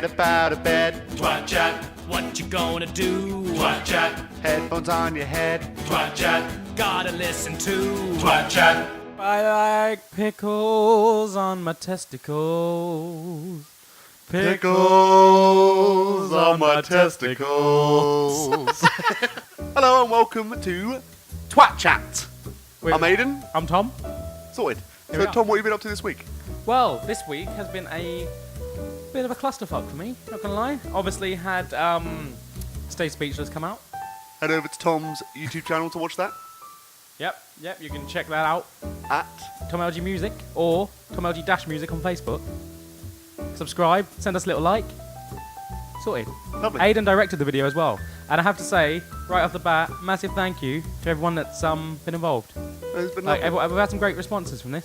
get up out of bed. Twat chat, what you gonna do? Twat chat, Headphones on your head. twat chat, gotta listen to twat chat. I like pickles on my testicles. Pickles on my testicles. Hello and welcome to Twat Chat. Wait, I'm Ayden. I'm Tom. Sorted. Here So we are. Tom, what have you been up to this week? Well, this week has been a bit of a clusterfuck for me, not gonna lie. Obviously had Stay Speechless come out. Head over to Tom's YouTube channel to watch that Yep, you can check that out. at Tom LG Music or Tom LG Dash Music on Facebook. Subscribe, send us a little like. Sorted. Lovely. Ayden directed the video as well. And I have to say, right off the bat, massive thank you to everyone that's been involved. It's been Like, lovely. we've had some great responses from this,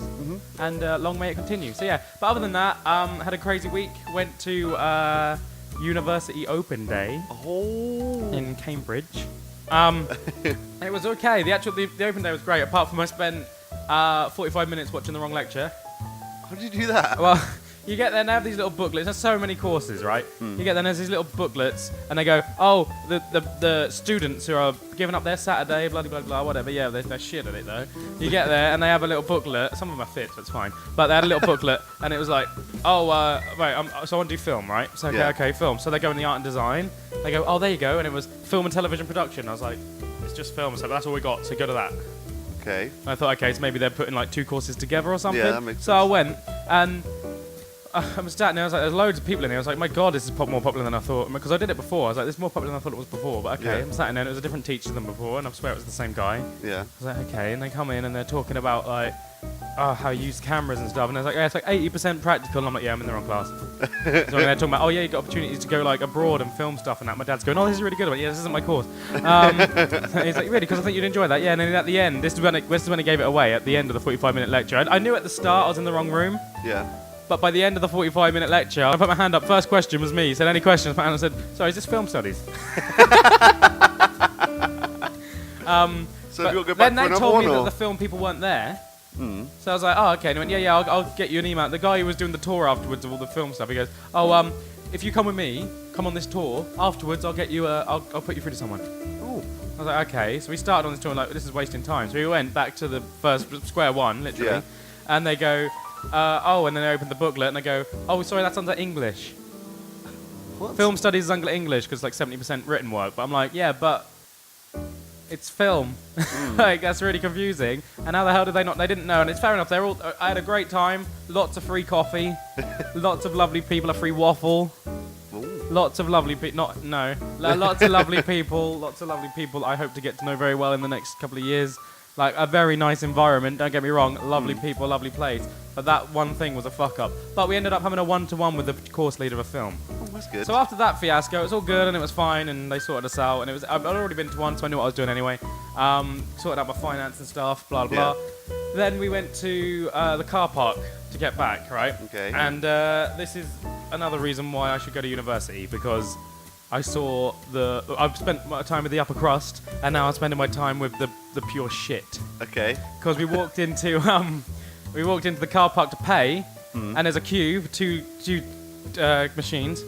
and long may it continue. So yeah, but other than that, had a crazy week. Went to University Open Day Oh. in Cambridge. It was okay. The Open Day was great. Apart from I spent 45 minutes watching the wrong lecture. How did you do that? Well, you get there and they have these little booklets. There's so many courses, right? You get there and there's these little booklets, and they go, oh, the students who are giving up their Saturday, blah, blah, blah, whatever. Yeah, they're shit at it, though. You get there and they have a little booklet. Some of them are fit, so it's fine. But they had a little booklet, and it was like, oh, right, so I want to do film, right? So, Yeah. okay, film. So they go in the art and design. They go, oh, there you go. And it was film and television production. I was like, it's just film, so that's all we got, so go to that. Okay. And I thought, okay, so maybe they're putting like two courses together or something. Yeah, that makes So I sense. went, and I was sat there, I was like, there's loads of people in here. I was like, my God, this is more popular than I thought. Because I did it before. I was like, this is more popular than I thought it was before. But okay, Yeah. I'm sat in there, and it was a different teacher than before, and I swear it was the same guy. Yeah. I was like, okay, and they come in, and they're talking about, like, how you use cameras and stuff. And I was like, yeah, it's like 80% practical. And I'm like, yeah, I'm in the wrong class. So they're talking about, oh, yeah, you got opportunities to go, like, abroad and film stuff and that. My dad's going, oh, this is really good. I'm like, yeah, this isn't my course. He's like, really? Because I think you'd enjoy that. Yeah, and then at the end, this is when he gave it away, at the end of the 45-minute lecture. I knew at the start I was in the wrong room. Yeah. But by the end of the 45-minute lecture, I put my hand up. First question was me. He said, any questions? My hand I said, sorry, is this film studies? So have you got to go back then for they another told one, me that or? the film people weren't there. So I was like, oh, okay. And he went, yeah, I'll get you an email. The guy who was doing the tour afterwards of all the film stuff, he goes, oh, if you come with me, come on this tour, afterwards I'll get you I'll put you through to someone. Ooh. I was like, okay. So we started on this tour, like, this is wasting time. So we went back to the first square one, literally. Yeah. And they go, and then they opened the booklet and they go, oh, sorry, that's under English. What? Film studies is under English because like 70% written work. But I'm like, yeah, but it's film. Like, that's really confusing. And how the hell did they not? They didn't know. And it's fair enough. I had a great time. Lots of free coffee. Lots of lovely people. A free waffle. Ooh. Lots of lovely people. Lots of lovely people. Lots of lovely people I hope to get to know very well in the next couple of years. Like, a very nice environment, don't get me wrong. Lovely people, lovely place. But that one thing was a fuck up. But we ended up having a one-to-one with the course leader of film. Oh, that's good. So after that fiasco, it was all good and it was fine and they sorted us out. And I'd already been to one, so I knew what I was doing anyway. Sorted out my finance and stuff, blah, blah. Then we went to the car park to get back, right? Okay. And this is another reason why I should go to university, because I've spent my time with the upper crust, and now I'm spending my time with the pure shit. Okay. Because we walked into the car park to pay, and there's a queue for two machines,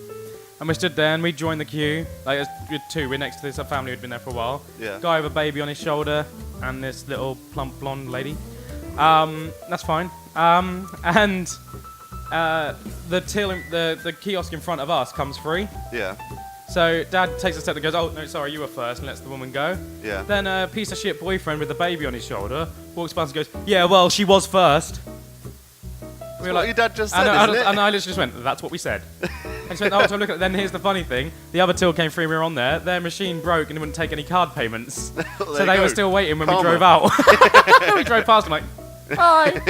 and we stood there and we joined the queue. Like, we're next to this family who'd been there for a while. Yeah. Guy with a baby on his shoulder, and this little plump blonde lady. That's fine. And the kiosk in front of us comes free. Yeah. So Dad takes a step and goes, oh, no, sorry, you were first, and lets the woman go. Yeah. Then a piece of shit boyfriend with the baby on his shoulder walks past and goes, yeah, well, she was first. We were What your dad just said, and isn't it? I literally just went, that's what we said. And she went, oh, so look at it. Then here's the funny thing. The other till came free, we were on there. Their machine broke and it wouldn't take any card payments. So you they go. were still waiting when Karma. we drove out. We drove past them like, bye.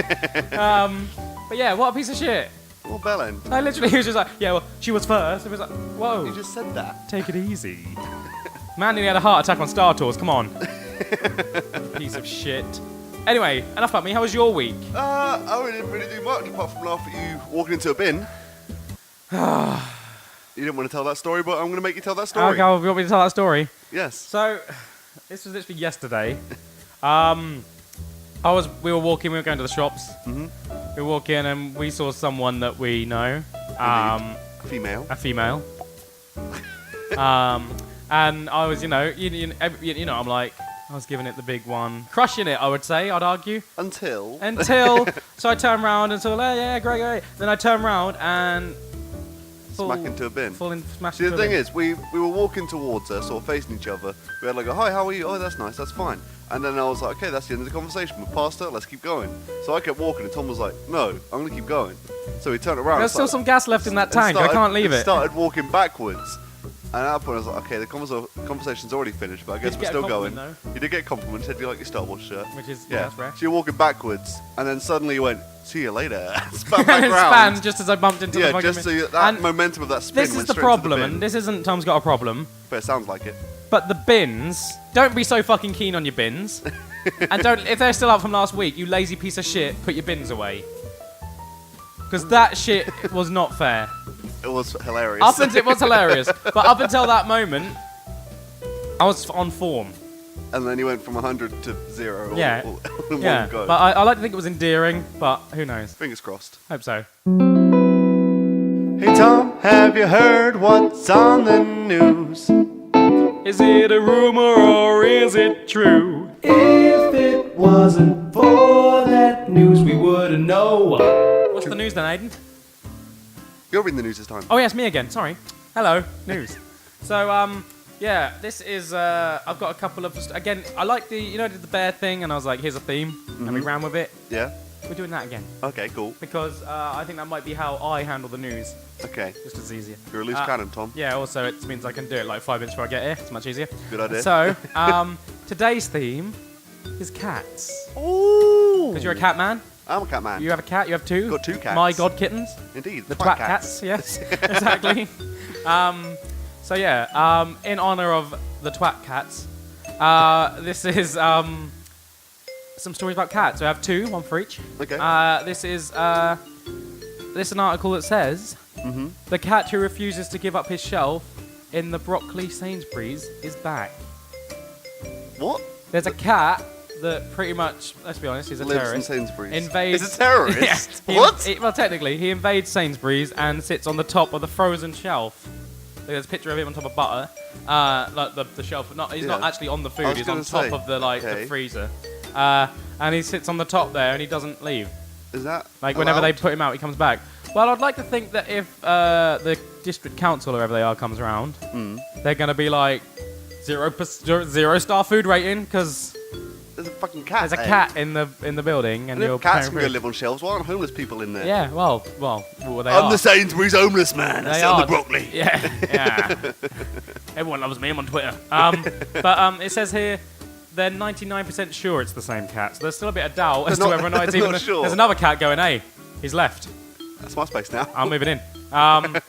But yeah, what a piece of shit. Well, bellend. I literally, he was just like, yeah, well, she was first. It was like, whoa. You just said that. Take it easy. Man nearly had a heart attack on Star Tours, come on. Piece of shit. Anyway, enough about me. How was your week? I didn't really do much apart from laugh at you walking into a bin. You didn't want to tell that story, but I'm going to make you tell that story. Okay, you want me to tell that story? Yes. So, this was literally yesterday. We were walking, we were going to the shops. We walk in and we saw someone that we know. Female. a female. And I was, I'm like, I was giving it the big one, crushing it. I would say, I'd argue. Until. So I turned around and saw, yeah, great. Then I turned around and Smack into a bin. Smash See, into the a thing bin. is, we were walking towards her, sort of facing each other. We had like a, hi, how are you? Oh, that's nice, that's fine. And then I was like, okay, that's the end of the conversation. We're past her, let's keep going. So I kept walking, and Tom was like, no, I'm going to keep going. So he turned around. There's still some gas left in that tank. I can't leave it. Started walking backwards. And at that point, I was like, okay, the conversation's already finished, but I guess we're still going. Though. You did get a compliment, said you like your Star Wars shirt. Which is, yeah, that's rare. So you're walking backwards, and then suddenly you went, see you later. Spat back And round. span just as I bumped into the Yeah, fucking just so bin. that And momentum of that spin This went is the straight into problem, bin. and this isn't Tom's got a problem. But it sounds like it. But the bins, don't be so fucking keen on your bins. And if they're still up from last week, you lazy piece of shit, put your bins away. Because that shit was not fair. It was hilarious. It was hilarious. But up until that moment, I was on form. And then you went from 100 to 0 Yeah. all in Yeah. one go. But I like to think it was endearing, but who knows? Fingers crossed. Hope so. Hey Tom, have you heard what's on the news? Is it a rumor or is it true? If it wasn't for that news, we wouldn't know. What's the news then, Ayden? You're reading the news this time. Oh, yeah, it's me again. Sorry. Hello. News. So, yeah, this is, I've got a couple of, again, I like I did the bear thing, and I was like, here's a theme, and we ran with it. Yeah? We're doing that again. Okay, cool. Because I think that might be how I handle the news. Okay. Just as easier. You're a loose cannon, Tom. Yeah, also, it means I can do it like 5 minutes before I get here. It's much easier. Good idea. So, today's theme is cats. Ooh! Because you're a cat man. I'm a cat man. You have a cat. You have two. Got 2 cats. My god kittens. Indeed. The Twat cats. Yes, exactly. So yeah, in honor of the Twat cats, this is some stories about cats. So I have 2, 1 for each. Okay. This is an article that says the cat who refuses to give up his shelf in the broccoli Sainsbury's is back. What? There's a cat that pretty much, let's be honest, he's a Lives terrorist. in Sainsbury's. Invades. He's a terrorist? Yeah. What? Well, technically, he invades Sainsbury's and sits on the top of the frozen shelf. There's a picture of him on top of butter, like the shelf. He's not actually on the I food. was He's on gonna top say, of the okay. the freezer, and he sits on the top there and he doesn't leave. Is that Like whenever they allowed? put him out, he comes back. Well, I'd like to think that if the district council or whoever they are comes around, they're gonna be like 0 star food rating because There's a fucking cat there's a there. cat in the building and And you're if cats paying can for go it. live on shelves, why aren't homeless people in there? Yeah, well, they I'm are. the Sainsbury's homeless man. I They sit on are. the broccoli. Yeah. Everyone loves me. I'm on Twitter. But it says here they're 99% sure it's the same cat. So there's still a bit of doubt as to not- whether or not it's they're even. not sure. There's another cat going. Hey, he's left. That's my space now. I'm moving in.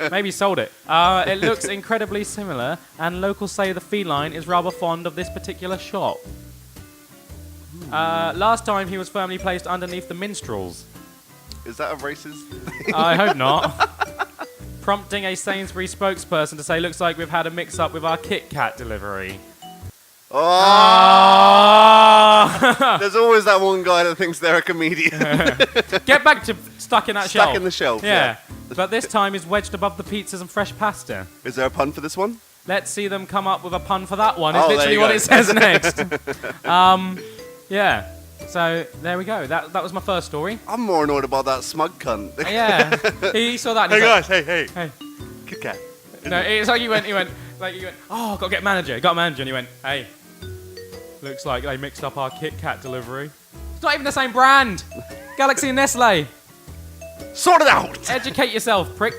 Maybe he sold it. It looks incredibly similar, and locals say the feline is rather fond of this particular shop. Last time he was firmly placed underneath the minstrels. Is that a racist? I hope not. Prompting a Sainsbury's spokesperson to say, looks like we've had a mix-up with our Kit Kat delivery. Oh! There's always that one guy that thinks they're a comedian. Get back to stuck in that shelf. Stuck in the shelf. Yeah. But this time is wedged above the pizzas and fresh pasta. Is there a pun for this one? Let's see them come up with a pun for that one. It's Oh, there literally you what go. it says next. Yeah. So there we go. That was my first story. I'm more annoyed about that smug cunt. Yeah. He saw that. And Hey he's guys, hey. Hey. Kit Kat. No, it's like he went, oh, got to get a manager. Got a manager, and he went, hey, looks like they mixed up our Kit Kat delivery. It's not even the same brand. Galaxy and Nestle. Sort it out! Educate yourself, prick.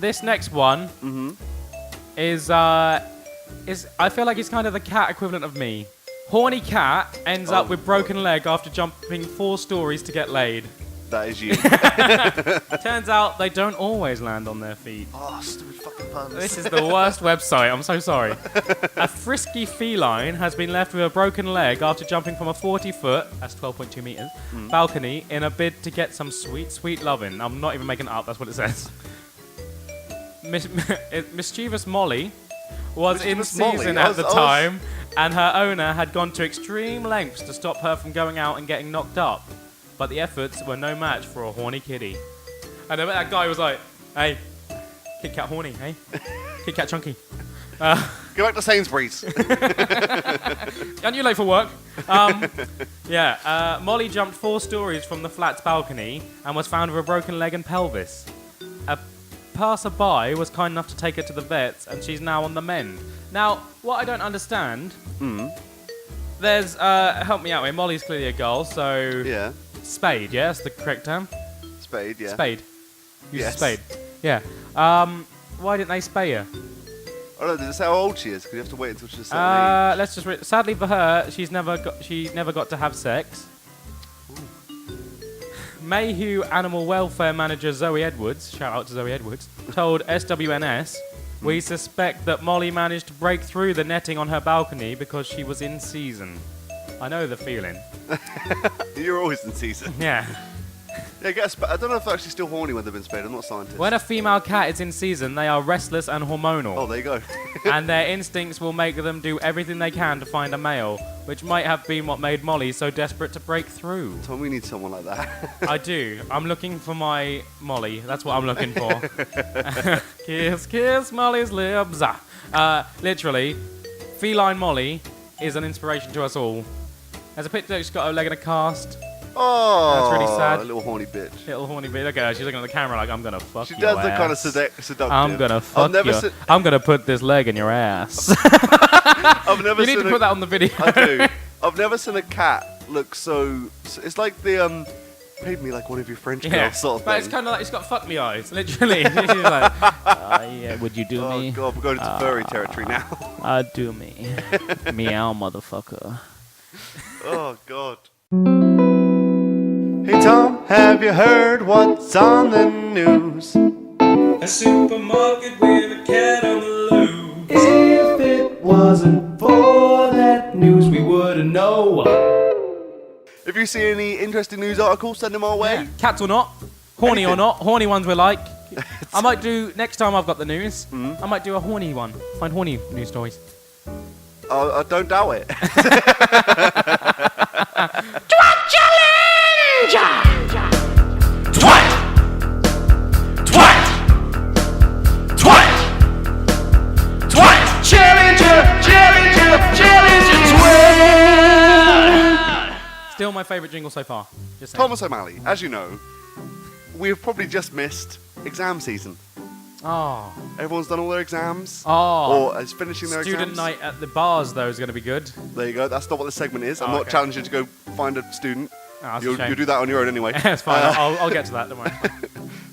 This next one is I feel like he's kind of the cat equivalent of me. Horny cat ends up with broken leg after jumping 4 stories to get laid. That is you. Turns out they don't always land on their feet. Oh, stupid fucking puns. This is the worst website. I'm so sorry. A frisky feline has been left with a broken leg after jumping from a 40-foot, that's 12.2 meters, balcony in a bid to get some sweet, sweet loving. I'm not even making it up. That's what it says. Mischievous Molly was in season at the time, and her owner had gone to extreme lengths to stop her from going out and getting knocked up. But the efforts were no match for a horny kitty. And I bet that guy was like, hey, Kit Kat horny, hey? Kit Kat chunky. Go back to Sainsbury's. Aren't you late for work? Molly jumped 4 stories from the flat's balcony and was found with a broken leg and pelvis. A passerby was kind enough to take her to the vets, and she's now on the mend. Now, what I don't understand, there's, help me out here, Molly's clearly a girl, so... Yeah. Spade, yeah? That's the correct term? Spade, yeah. Spade. Use Yes. a spade. Yeah. Why didn't they spay her? Oh no, did it say how old she is? Because you have to wait until she's a certain age. Let's just sadly for her, she never got to have sex. Mayhew Animal Welfare Manager Zoe Edwards, shout out to Zoe Edwards, told SWNS, "We suspect that Molly managed to break through the netting on her balcony because she was in season." I know the feeling. You're always in season. Yeah. Yeah, I don't know if they're actually still horny when they've been spayed. I'm not a scientist. When a female cat is in season, they are restless and hormonal. Oh, there you go. And their instincts will make them do everything they can to find a male, which might have been what made Molly so desperate to break through. Tom, we need someone like that. I do. I'm looking for my Molly. That's what I'm looking for. Kiss, kiss Molly's lips. Literally, feline Molly is an inspiration to us all. There's a picture, she's got her leg in a cast. Oh, That's really sad. A little horny bitch. Little horny bitch. Look at her. She's looking at the camera like, I'm gonna fuck She your does look ass. kind of seductive. I'm gonna fuck you. I'm gonna put this leg in your ass. I've never You need seen to put that on the video. I do. I've never seen a cat look so. It's like the paid me like one of your French girls sort of but thing. it's kind of like it's got fuck me eyes, literally. She's like, yeah, would you do Oh me? god, we're going into furry territory now. Do me. Meow, motherfucker. Oh god. Hey Tom, have you heard what's on the news? A supermarket with a cat on the loose. If it wasn't for that news, we wouldn't know. If you see any interesting news articles, send them our way. Yeah. Cats or not, horny or not, horny ones we like. I might do, next time I've got the news, I might do a horny one. Find horny news stories. I don't doubt it. Twat challenge! Twat! Twat! Twat! Twat! Challenger! Challenger! Challenger! Twat! Still my favourite jingle so far. Just saying. Thomas O'Malley, as you know, we've probably just missed exam season. Oh. Everyone's done all their exams. Oh. Or is finishing their Student exams. night at the bars, though, is going to be good. There you go. That's not what this segment is. I'm Oh, not okay. challenging you to go find a student. Oh, that's a You'll shame. do that on your own anyway. It's fine. I'll get to that. Don't worry.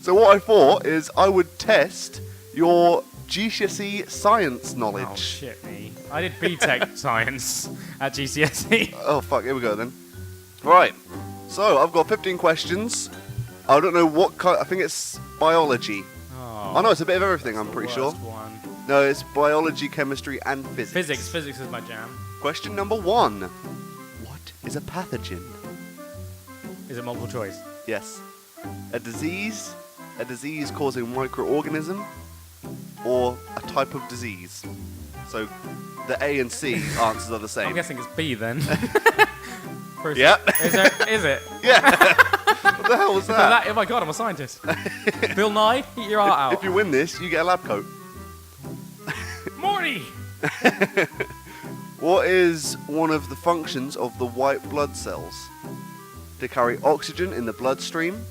So what I thought is I would test your GCSE science Oh, knowledge. shit me. I did BTEC science at GCSE. Oh fuck, here we go then. Right, so I've got 15 questions. I don't know what kind, I think it's biology. Oh no, it's a bit of everything, I'm pretty sure. One. No, it's biology, chemistry and physics. Physics is my jam. Question number 1. What is a pathogen? Is it multiple choice? Yes. A disease causing microorganism, or a type of disease. So the A and C answers are the same. I'm guessing it's B then. Yep. Is it? Yeah. What the hell was that? Oh my god, I'm a scientist. Bill Nye, eat your heart out. If you win this, you get a lab coat. Morty! What is one of the functions of the white blood cells? To carry oxygen in the bloodstream,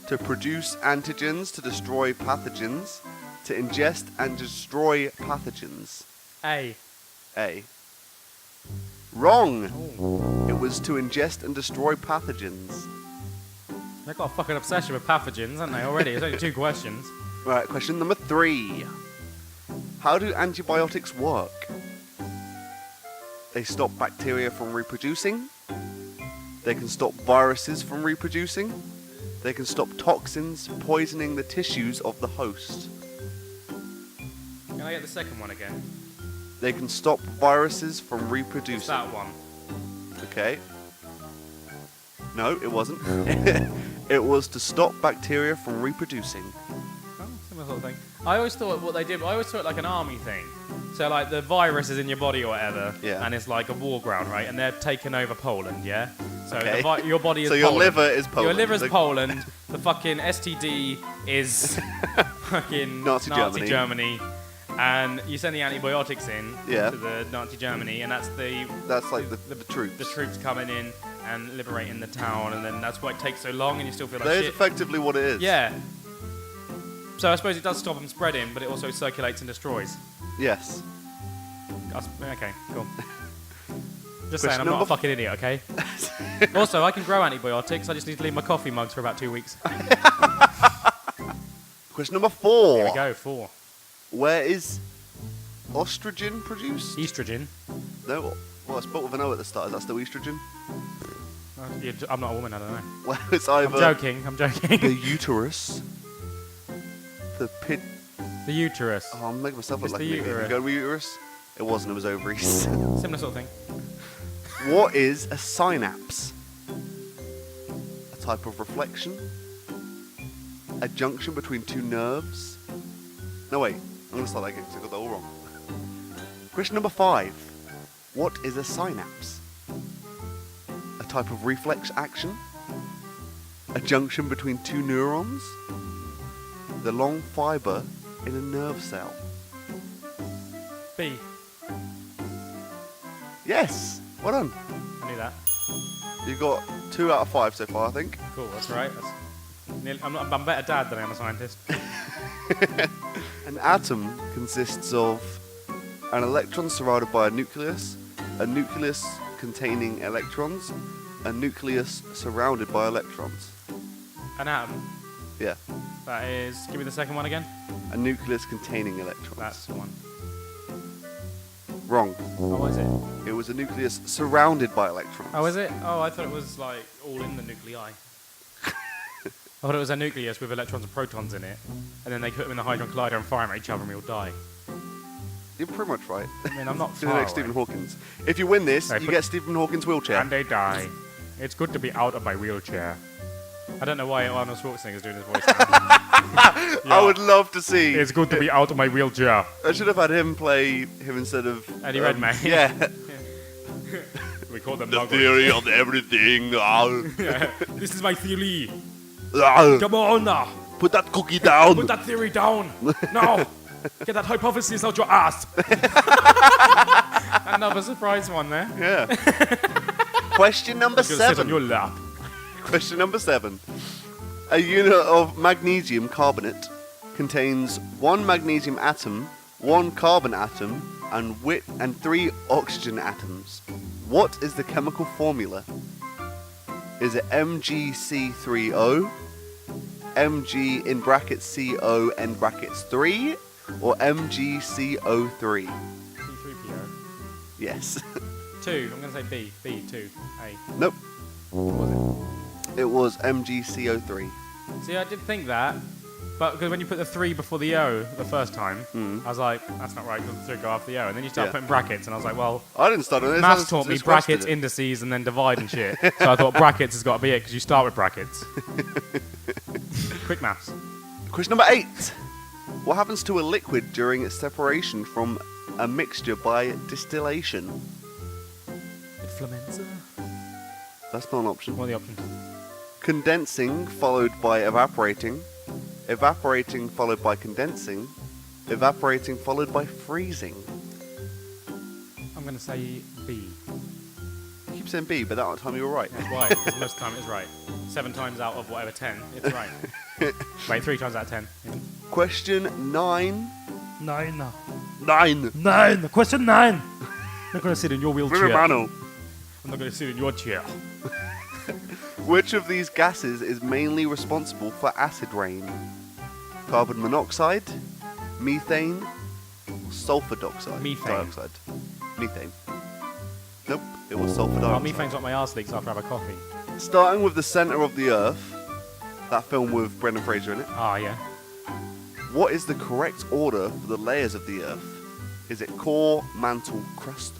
to produce antigens to destroy pathogens, to ingest and destroy pathogens. A. A. Wrong. It was to ingest and destroy pathogens. They've got a fucking obsession with pathogens, haven't they, already? It's only 2 questions. Right, question number 3. How do antibiotics work? They stop bacteria from reproducing. They can stop viruses from reproducing. They can stop toxins poisoning the tissues of the host. Can I get the second one again? They can stop viruses from It's reproducing. that one. Okay. No, it wasn't. It was to stop bacteria from reproducing. Oh, similar sort of thing. I always thought what they did, I always thought it like an army thing. So like the virus is in your body or whatever, Yeah. and it's like a war ground, right? And they're taking over Poland, yeah? So Okay. your body is So your Poland. liver is Poland. Your liver's The- Poland, the fucking STD is fucking Nazi Germany, and you send the antibiotics in Yeah. to the Nazi Germany, and that's That's like the troops. the troops coming in and liberating the town, and then that's why it takes so long, and you still feel like That is shit. effectively what it is. Yeah. So I suppose it does stop them spreading, but it also circulates and destroys. Yes. Okay, cool. Just Question saying, I'm not a number fucking idiot, okay? Also, I can grow antibiotics. I just need to leave my coffee mugs for about 2 weeks. Question number 4. Here we go, 4. Where is estrogen produced? Estrogen. No. Well, I spelled with an O at the start. Is that still estrogen? I'm not a woman, I don't know. Well, it's either I'm joking. the uterus, the pit. The uterus. Oh, I'm making myself look It's like the an idiot. uterus. You go uterus? It wasn't. It was ovaries. Similar sort of thing. What is a synapse? A type of reflection? A junction between two nerves? No, wait. I'm going to start that again because I got that all wrong. Question number 5. What is a synapse? A type of reflex action? A junction between two neurons? The long fiber in a nerve cell? B. Yes! Well done. I knew that. You got 2 out of 5 so far, I think. Cool, that's right. I'm a better dad than I am a scientist. An atom consists of an electron surrounded by a nucleus containing electrons, a nucleus surrounded by electrons. An atom. Yeah, That is. Give me the second one again. a nucleus containing electrons. That's the one. Wrong. Oh, what is it? It was a nucleus surrounded by electrons. Oh, is it? Oh, I thought it was like all in the nuclei. I thought it was a nucleus with electrons and protons in it, and then they put them in the Hadron Collider and fire them at each other and we all die. You're pretty much right. I mean, I'm not You're the far next away. Stephen Hawkins. If you win this, Hey, you put- get Stephen Hawkins' wheelchair. And they die. It's good to be out of my wheelchair. I don't know why Arnold Schwarzenegger's doing his voice now. I would love to see. It's good to be out of my wheelchair. I should have had him play him instead of Eddie Redmayne. Yeah. We call them The muggles. theory of everything. Yeah. This is my theory. Put Come on now. that cookie down. Put that theory down. No. Get that hypothesis out your ass. Another surprise one there. Yeah. Question number It's gonna sit on 7. your lap. Question number 7. A unit of magnesium carbonate contains 1 magnesium atom, 1 carbon atom, and 3 oxygen atoms. What is the chemical formula? Is it MgC3O, Mg in brackets CO in brackets 3, or MgCO3? C3PO. Yes. 2. I'm going to say B. B, 2. A. Nope. What was It was MgCO3. it? See, I did think that, but because when you put the 3 before the O the first time, I was like, that's not right, because the 3 go after the O. And then you start Yeah. putting brackets, and I was like, well, I didn't start on this. maths taught me just questioned brackets, it. indices, and then divide and shit. So I thought brackets has got to be it, because you start with brackets. Quick maths. Question number 8. What happens to a liquid during its separation from a mixture by distillation? Influenza. That's not an option. What are the options? Condensing followed by evaporating. Evaporating followed by condensing. Evaporating followed by freezing. I'm going to say B. You keep saying B, but that time you were right. That's why, because most of the time it's right. 7 times out of whatever 10, it's right. Wait, 3 times out of 10. Question 9. 9. 9. 9. Question 9. I'm not going to sit in your wheelchair. Romano. I'm not going to sit in your chair. Which of these gases is mainly responsible for acid rain? Carbon monoxide, methane, or sulfur dioxide? Methane. Dioxide. Methane. Nope, it was sulfur Oh, dioxide. methane's what my arse leaks after I have a coffee. Starting with the centre of the Earth, that film with Brendan Fraser in it. Ah, yeah. What is the correct order for the layers of the Earth? Is it core, mantle, crust?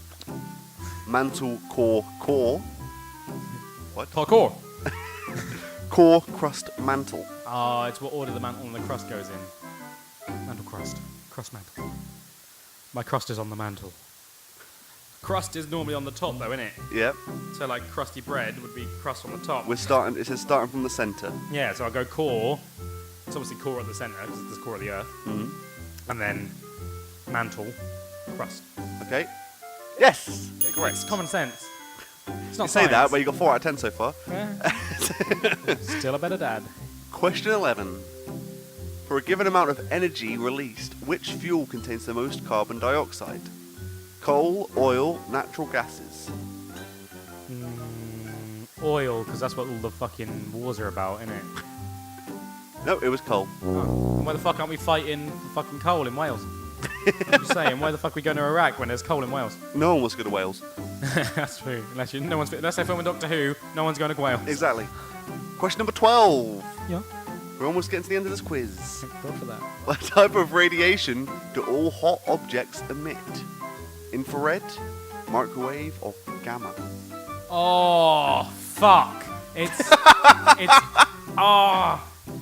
Mantle, core, core. What? Parkour. Core, crust, mantle. Ah, it's what order the mantle and the crust goes in. Mantle crust. Crust mantle. My crust is on the mantle. Crust is normally on the top though, isn't it? Yep. So like crusty bread would be crust on the top. It says starting from the centre. Yeah, so I go core, It's obviously core at the centre, because it's the core of the Earth. Mhm. And then mantle, crust. Okay. Yes. Correct. It's common sense. It's not You say that, science. but you got 4 out of 10 so far. Yeah. Still a better dad. Question 11. For a given amount of energy released, which fuel contains the most carbon dioxide? Coal, oil, natural gases. Oil, because that's what all the fucking wars are about, innit? No, it was coal. Oh. Why the fuck aren't we fighting for fucking coal in Wales? I'm just saying, why the fuck are we going to Iraq when there's coal in Wales? No one wants to go to Wales. That's true. Unless they're filming Doctor Who, no one's going to Wales. Exactly. Question number 12. Yeah. We're almost getting to the end of this quiz. Go for that. What type of radiation do all hot objects emit? Infrared, microwave, or gamma? Oh, fuck. It's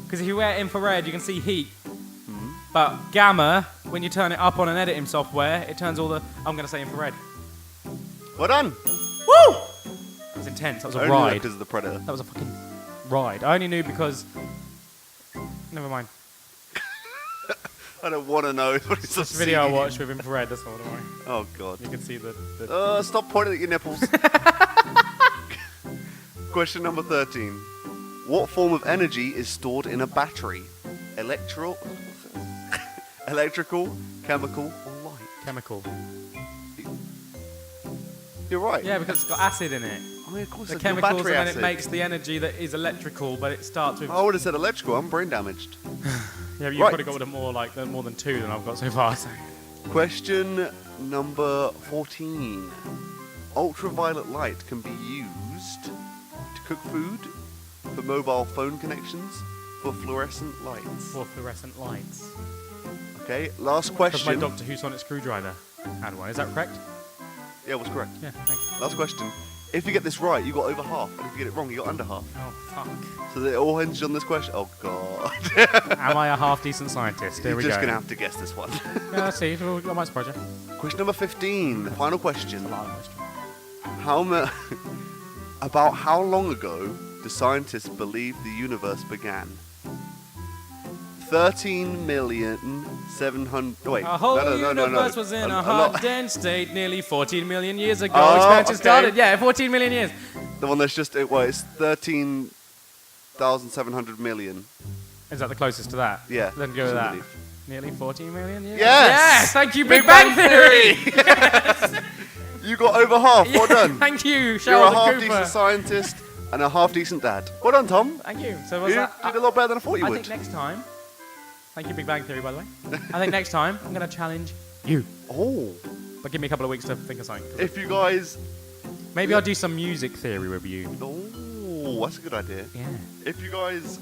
because if you wear infrared, you can see heat. But gamma, when you turn it up on an editing software, it turns all the. I'm going to say infrared. Well done. Woo! That was intense. That was a Only ride. because of the Predator. That was a fucking ride. I only knew because. Never mind. I don't want to know. This video I watched with infrared. That's all. Don't worry. Oh god. You can see the. Stop pointing at your nipples. Question number 13. What form of energy is stored in a battery? Electrical, chemical, or light? Chemical. You're right. Yeah, because it's got acid in it. I mean, of course, The it's your chemicals, and battery then acid. it makes the energy that is electrical, but it starts with. I would have said electrical. I'm brain damaged. Yeah, but you've Right. probably got more than 2 than I've got so far. So. Question number 14. Ultraviolet light can be used to cook food, for mobile phone connections, for fluorescent lights. For fluorescent lights. Okay, last Because my question. Doctor Who sonic screwdriver had one. Is that correct? Yeah, was correct. Yeah, thank you. Last question. If you get this right, you got over half, and if you get it wrong, you got under half. Oh, fuck. So it all hinges on this question. Oh god. Am I a half-decent scientist? Here You're we just go. gonna have to guess this one. Yeah, let's see. I might surprise you. Question number 15. Final question. A lot of questions. About how long ago do scientists believe the universe began? 13,700,000. Wait. Our whole no. universe was in a lot- hot, dense state nearly 14 million years ago. Oh, Expansion okay. started. Yeah, 14 million years. The one that's just it's 13,700 million. Is that the closest to that? Yeah. Then go with I that. believe. Nearly 14 million years. Yes! Yes! Thank you, Big Bang Theory. You got over half. Well done. Thank you, You're a Sheldon half Cooper. decent scientist and a half decent dad. Well done, Tom. Thank you. So You was did that? a lot better than I thought you I would. think next time. Thank you, Big Bang Theory, by the way. I think next time I'm going to challenge you. Oh, But give me a couple of weeks to think of something. if you guys. Maybe I'll do some music theory review. Oh, that's a good idea. Yeah. If you guys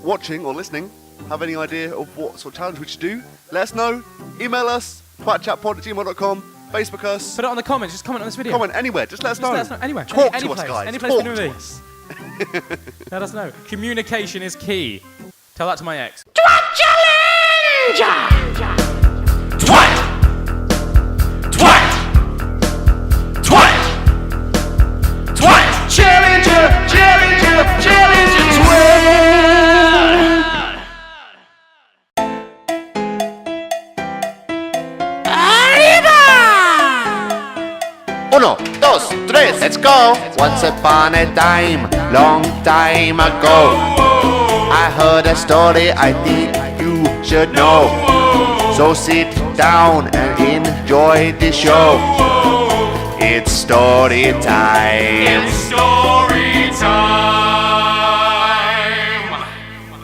watching or listening have any idea of what sort of challenge we should do, let us know. Email us, twatchatpod@gmail.com, Facebook us, Put it on the comments. Just comment on this video. comment anywhere. Just let us know. Let us know. Anywhere. Talk any to us, place. guys. Any place Talk we to can us. Let us know. Communication is key. Tell that to my ex. Twat challenge! Twat! Twat! Twat! Twat! Challenger! Challenger! Challenger! Twat! Arriba! 1, 2, 3, let's go! Once upon a time, long time ago, I heard a story I think you should know. So sit down and enjoy the show. It's story time. Story time!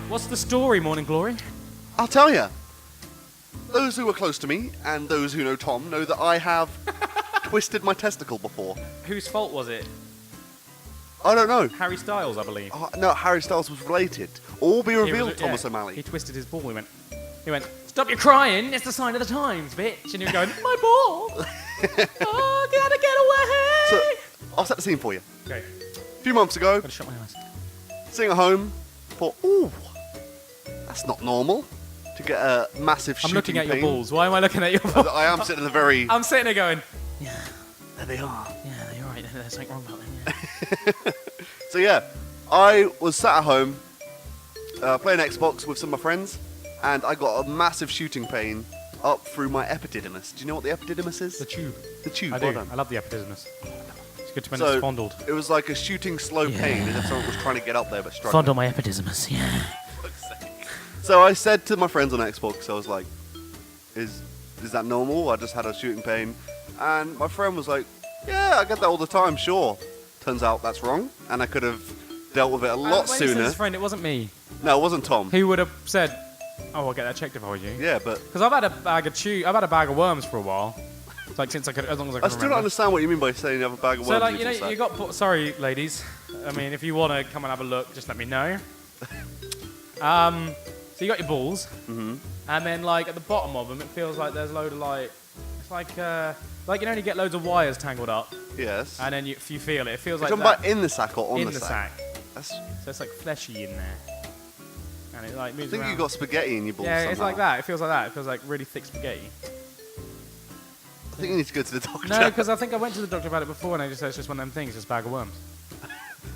What's the story, Morning Glory? I'll tell you. Those who are close to me and those who know Tom know that I have twisted my testicle before. Whose fault was it? I don't know. Harry Styles, I believe. No, Harry Styles was related. All be He was- revealed, yeah, Thomas O'Malley. He twisted his ball. He went, stop your crying. It's the sign of the times, bitch. And he was going, my ball. Oh, gotta get away. So, I'll set the scene for you. Okay, A few months ago, gotta shut my eyes. sitting at home, thought, ooh, that's not normal to get a massive I'm shooting looking at your pain. balls. Why am I looking at your balls? I am sitting in a very... I'm sitting there going, There they are. yeah, you're right. There's something wrong about them. Yeah. So yeah, I was sat at home, playing Xbox with some of my friends, and I got a massive shooting pain up through my epididymis. Do you know what the epididymis is? The tube. The tube. I well do. done. I love the epididymis. It's good to when So, it's fondled. It was like a shooting slow pain, as if someone was trying to get up there but struggling. Fondle my epididymis, yeah. So I said to my friends on Xbox, I was like, is that normal? I just had a shooting pain. And my friend was like, yeah, I get that all the time, sure. Turns out that's wrong, and I could have dealt with it a lot When he said sooner. his friend, it wasn't me. No, it wasn't Tom. Who would have said, "Oh, I'll get that checked if I was you"? Yeah, but Because I've had a bag of worms for a while. Like since I could, as long as I I can still don't remember. understand what you mean by saying you have a bag of So worms. like in you your know, sack. you got. Sorry, ladies. I mean, if you want to come and have a look, just let me know. So you got your balls, and then like at the bottom of them, it feels like there's a load of like, it's like you know, you get loads of wires tangled up, Yes. and then if you feel it, it feels You're like talking that about in the sack or on in the sack? That's, So it's like fleshy in there, and it like I moves think around. you got spaghetti in your balls. Yeah, somehow. it's like that. It feels like that. It feels like really thick spaghetti. I think you need to go to the doctor. No, because I think I went to the doctor about it before, and they just said it's just one of them things, just a bag of worms.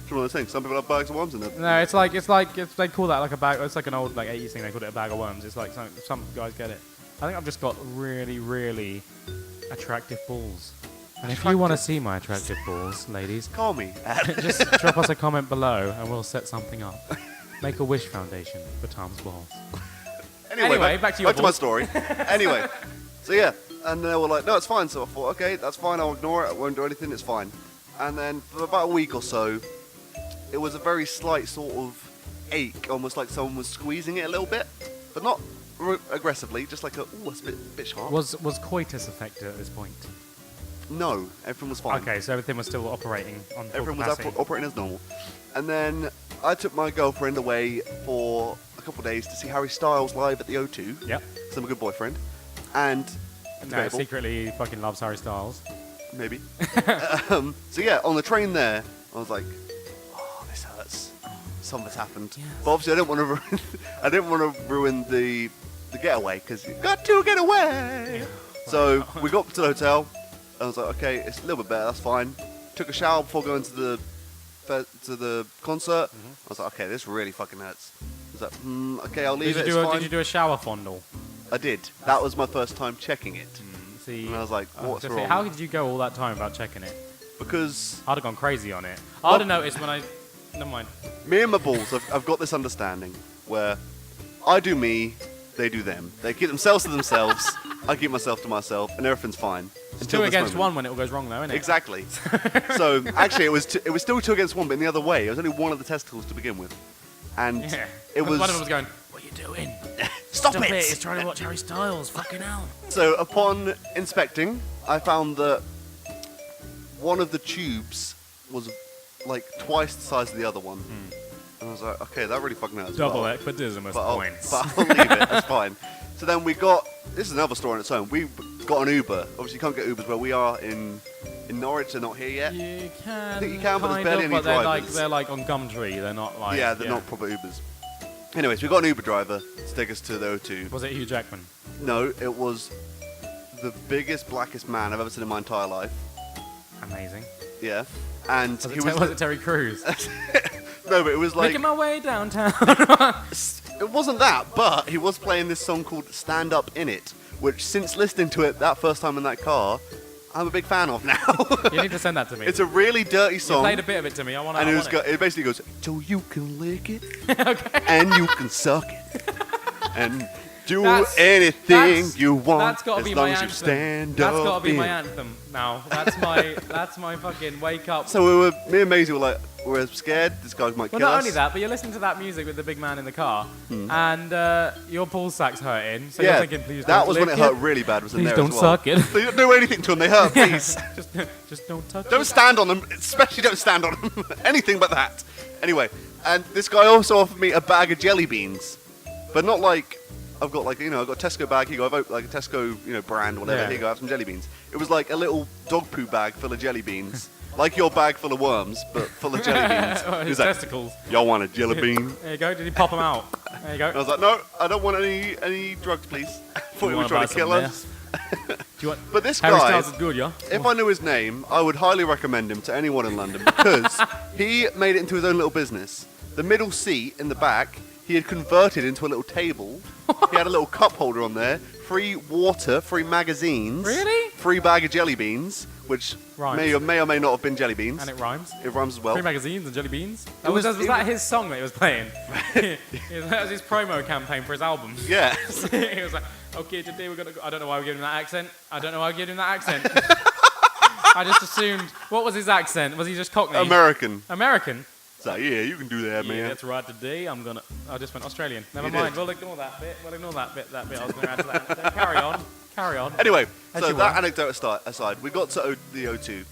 It's one of those things. Some people have bags of worms in them. No, it's they call that like a bag. It's like an old like 80s thing. They call it a bag of worms. It's like some guys get it. I think I've just got really, really attractive balls. And if you want to see my attractive balls, ladies, Call me. just drop us a comment below, and we'll set something up. Make a wish foundation for Tom's balls. Anyway, back to your my balls. story. Anyway, so yeah, and they were like, no, it's fine. So I thought, okay, that's fine. I'll ignore it. I won't do anything. It's fine. And then for about a week or so, it was a very slight sort of ache, almost like someone was squeezing it a little bit, but not aggressively, just like it's a bit sharp. Was coitus affected at this point? No, everything was fine. Okay, so everything was still operating on full Everything was capacity. operating as normal. And then I took my girlfriend away for a couple of days to see Harry Styles live at the O2. Yep. So I'm a good boyfriend. And No, debatable, secretly he fucking loves Harry Styles. maybe. So yeah, on the train there, I was like, oh, this hurts. Something's happened. Yes. But obviously, I didn't want to ruin the getaway because you got to get away. So we got to the hotel. I was like, okay, it's a little bit better. That's fine. Took a shower before going to the concert. I was like, okay, this really fucking hurts. I was like, okay, I'll leave it. It's fine. Did you do a shower fondle? I did. That was my first time checking it. See, And I was like, what's wrong? how did you go all that time without checking it? Because I'd have gone crazy on it. Well- I'd have noticed when I. Never mind. me and my balls, I've got this understanding where I do me, they do them. They keep themselves to themselves, I keep myself to myself, and everything's fine. It's Until two this against moment. one when it all goes wrong, though, isn't it? Exactly. So actually, it was still 2 against 1, but in the other way. It was only one of the testicles to begin with, and Yeah. it was. One of them was going, "What are you doing? Stop Stop it! it! He's trying to watch Harry Styles. Fucking hell!" So upon inspecting, I found that one of the tubes was like twice the size of the other one. And I was like, okay, that really fucking hurts. Double but ecpidismus I'll, points. but I'll leave it. That's fine. So then we got. This is another story on its own. We got an Uber. Obviously, you can't get Ubers where we are in Norwich. They're not here yet. You can. think you can, but there's kind barely of, any but drivers. they're like on Gumtree. They're not like. Yeah, they're not proper Ubers. Anyways, we got an Uber driver to take us to the O2. Was it Hugh Jackman? No, it was the biggest, blackest man I've ever seen in my entire life. Amazing. Yeah. And Was he it, was. was it Terry Crews? No, but it was like. Making my way downtown. It wasn't that, but he was playing this song called Stand Up In It, which since listening to it that first time in that car, I'm a big fan of now. You need to send that to me. It's a really dirty You song. played a bit of it to me. I want to. And it basically goes, so you can lick it, Okay. and you can suck it, and do That's- anything that's- you want That's got to as be long my as you anthem. stand That's up got to be in my it. anthem now. That's my fucking wake up. So me and Maisie were scared. This guy might Well, kill not us. only that, but you're listening to that music with the big man in the car, and your ball sack's hurting. So Yeah, you're thinking, please that don't was when lick it hurt really bad. Was in Please there don't as well. suck it. Please don't do anything to them. They hurt. Please. just don't touch Don't it. stand on them, especially don't stand on them. Anything but that. Anyway, and this guy also offered me a bag of jelly beans, but not like I've got I've got a Tesco bag. Here you go, I've got like a Tesco brand, whatever. Yeah. Here you go, have some jelly beans. It was like a little dog poo bag full of jelly beans, like your bag full of worms, but full of jelly beans. Oh, He his was like, testicles. y'all want a jelly bean? There you go. Did he pop them out? There you And I go. was like, no, I don't want any drugs, please. Thought he was trying to kill us. Do you want? But this Harry guy, Styles is good, yeah. if I knew his name, I would highly recommend him to anyone in London because he made it into his own little business. The middle seat in the back, he had converted into a little table. He had a little cup holder on there, free water, free magazines. Really? Free bag of jelly beans, which Rhymes. may or may not have been jelly beans. And it rhymes. It rhymes as well. Free magazines and jelly beans. was- Was it that was- his song that he was playing? That was his promo campaign for his album. Yeah. He was like, okay, today we're going to go. I don't know why we're giving him that accent. I just assumed. What was his accent? Was he just Cockney? American. American? So yeah, you can do that, Yeah, man. that's right. Today I'm gonna. I just went Australian. Never You mind. did. We'll ignore that bit. That bit I was gonna add to that. So carry on. Anyway, As so you that were. anecdote aside, we got to the O2,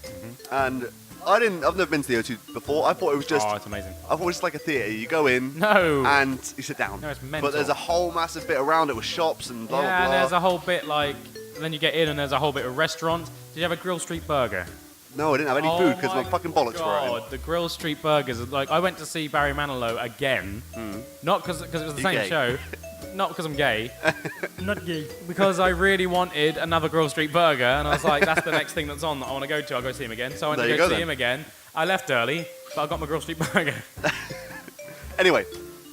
and I've never been to the O2 before. I thought it was just, Oh, it's amazing. I thought it was just like a theatre. You go in No. and you sit down. No, it's mental. But there's a whole massive bit around it with shops and blah Yeah, and blah there's blah. a whole bit like. And then you get in and there's a whole bit of restaurant. Did you have a Grill Street Burger? No, I didn't have any Oh food because my my fucking bollocks were out. God, the Grill Street Burgers. Like, I went to see Barry Manilow again. Not because it was the You same gay? show. Not because I'm gay. Not gay. Because I really wanted another Grill Street Burger, and I was like, that's the next thing that's on that I want to go to. I'll go see him again. So I went There to you go go see then. him again. I left early, but I got my Grill Street Burger. Anyway,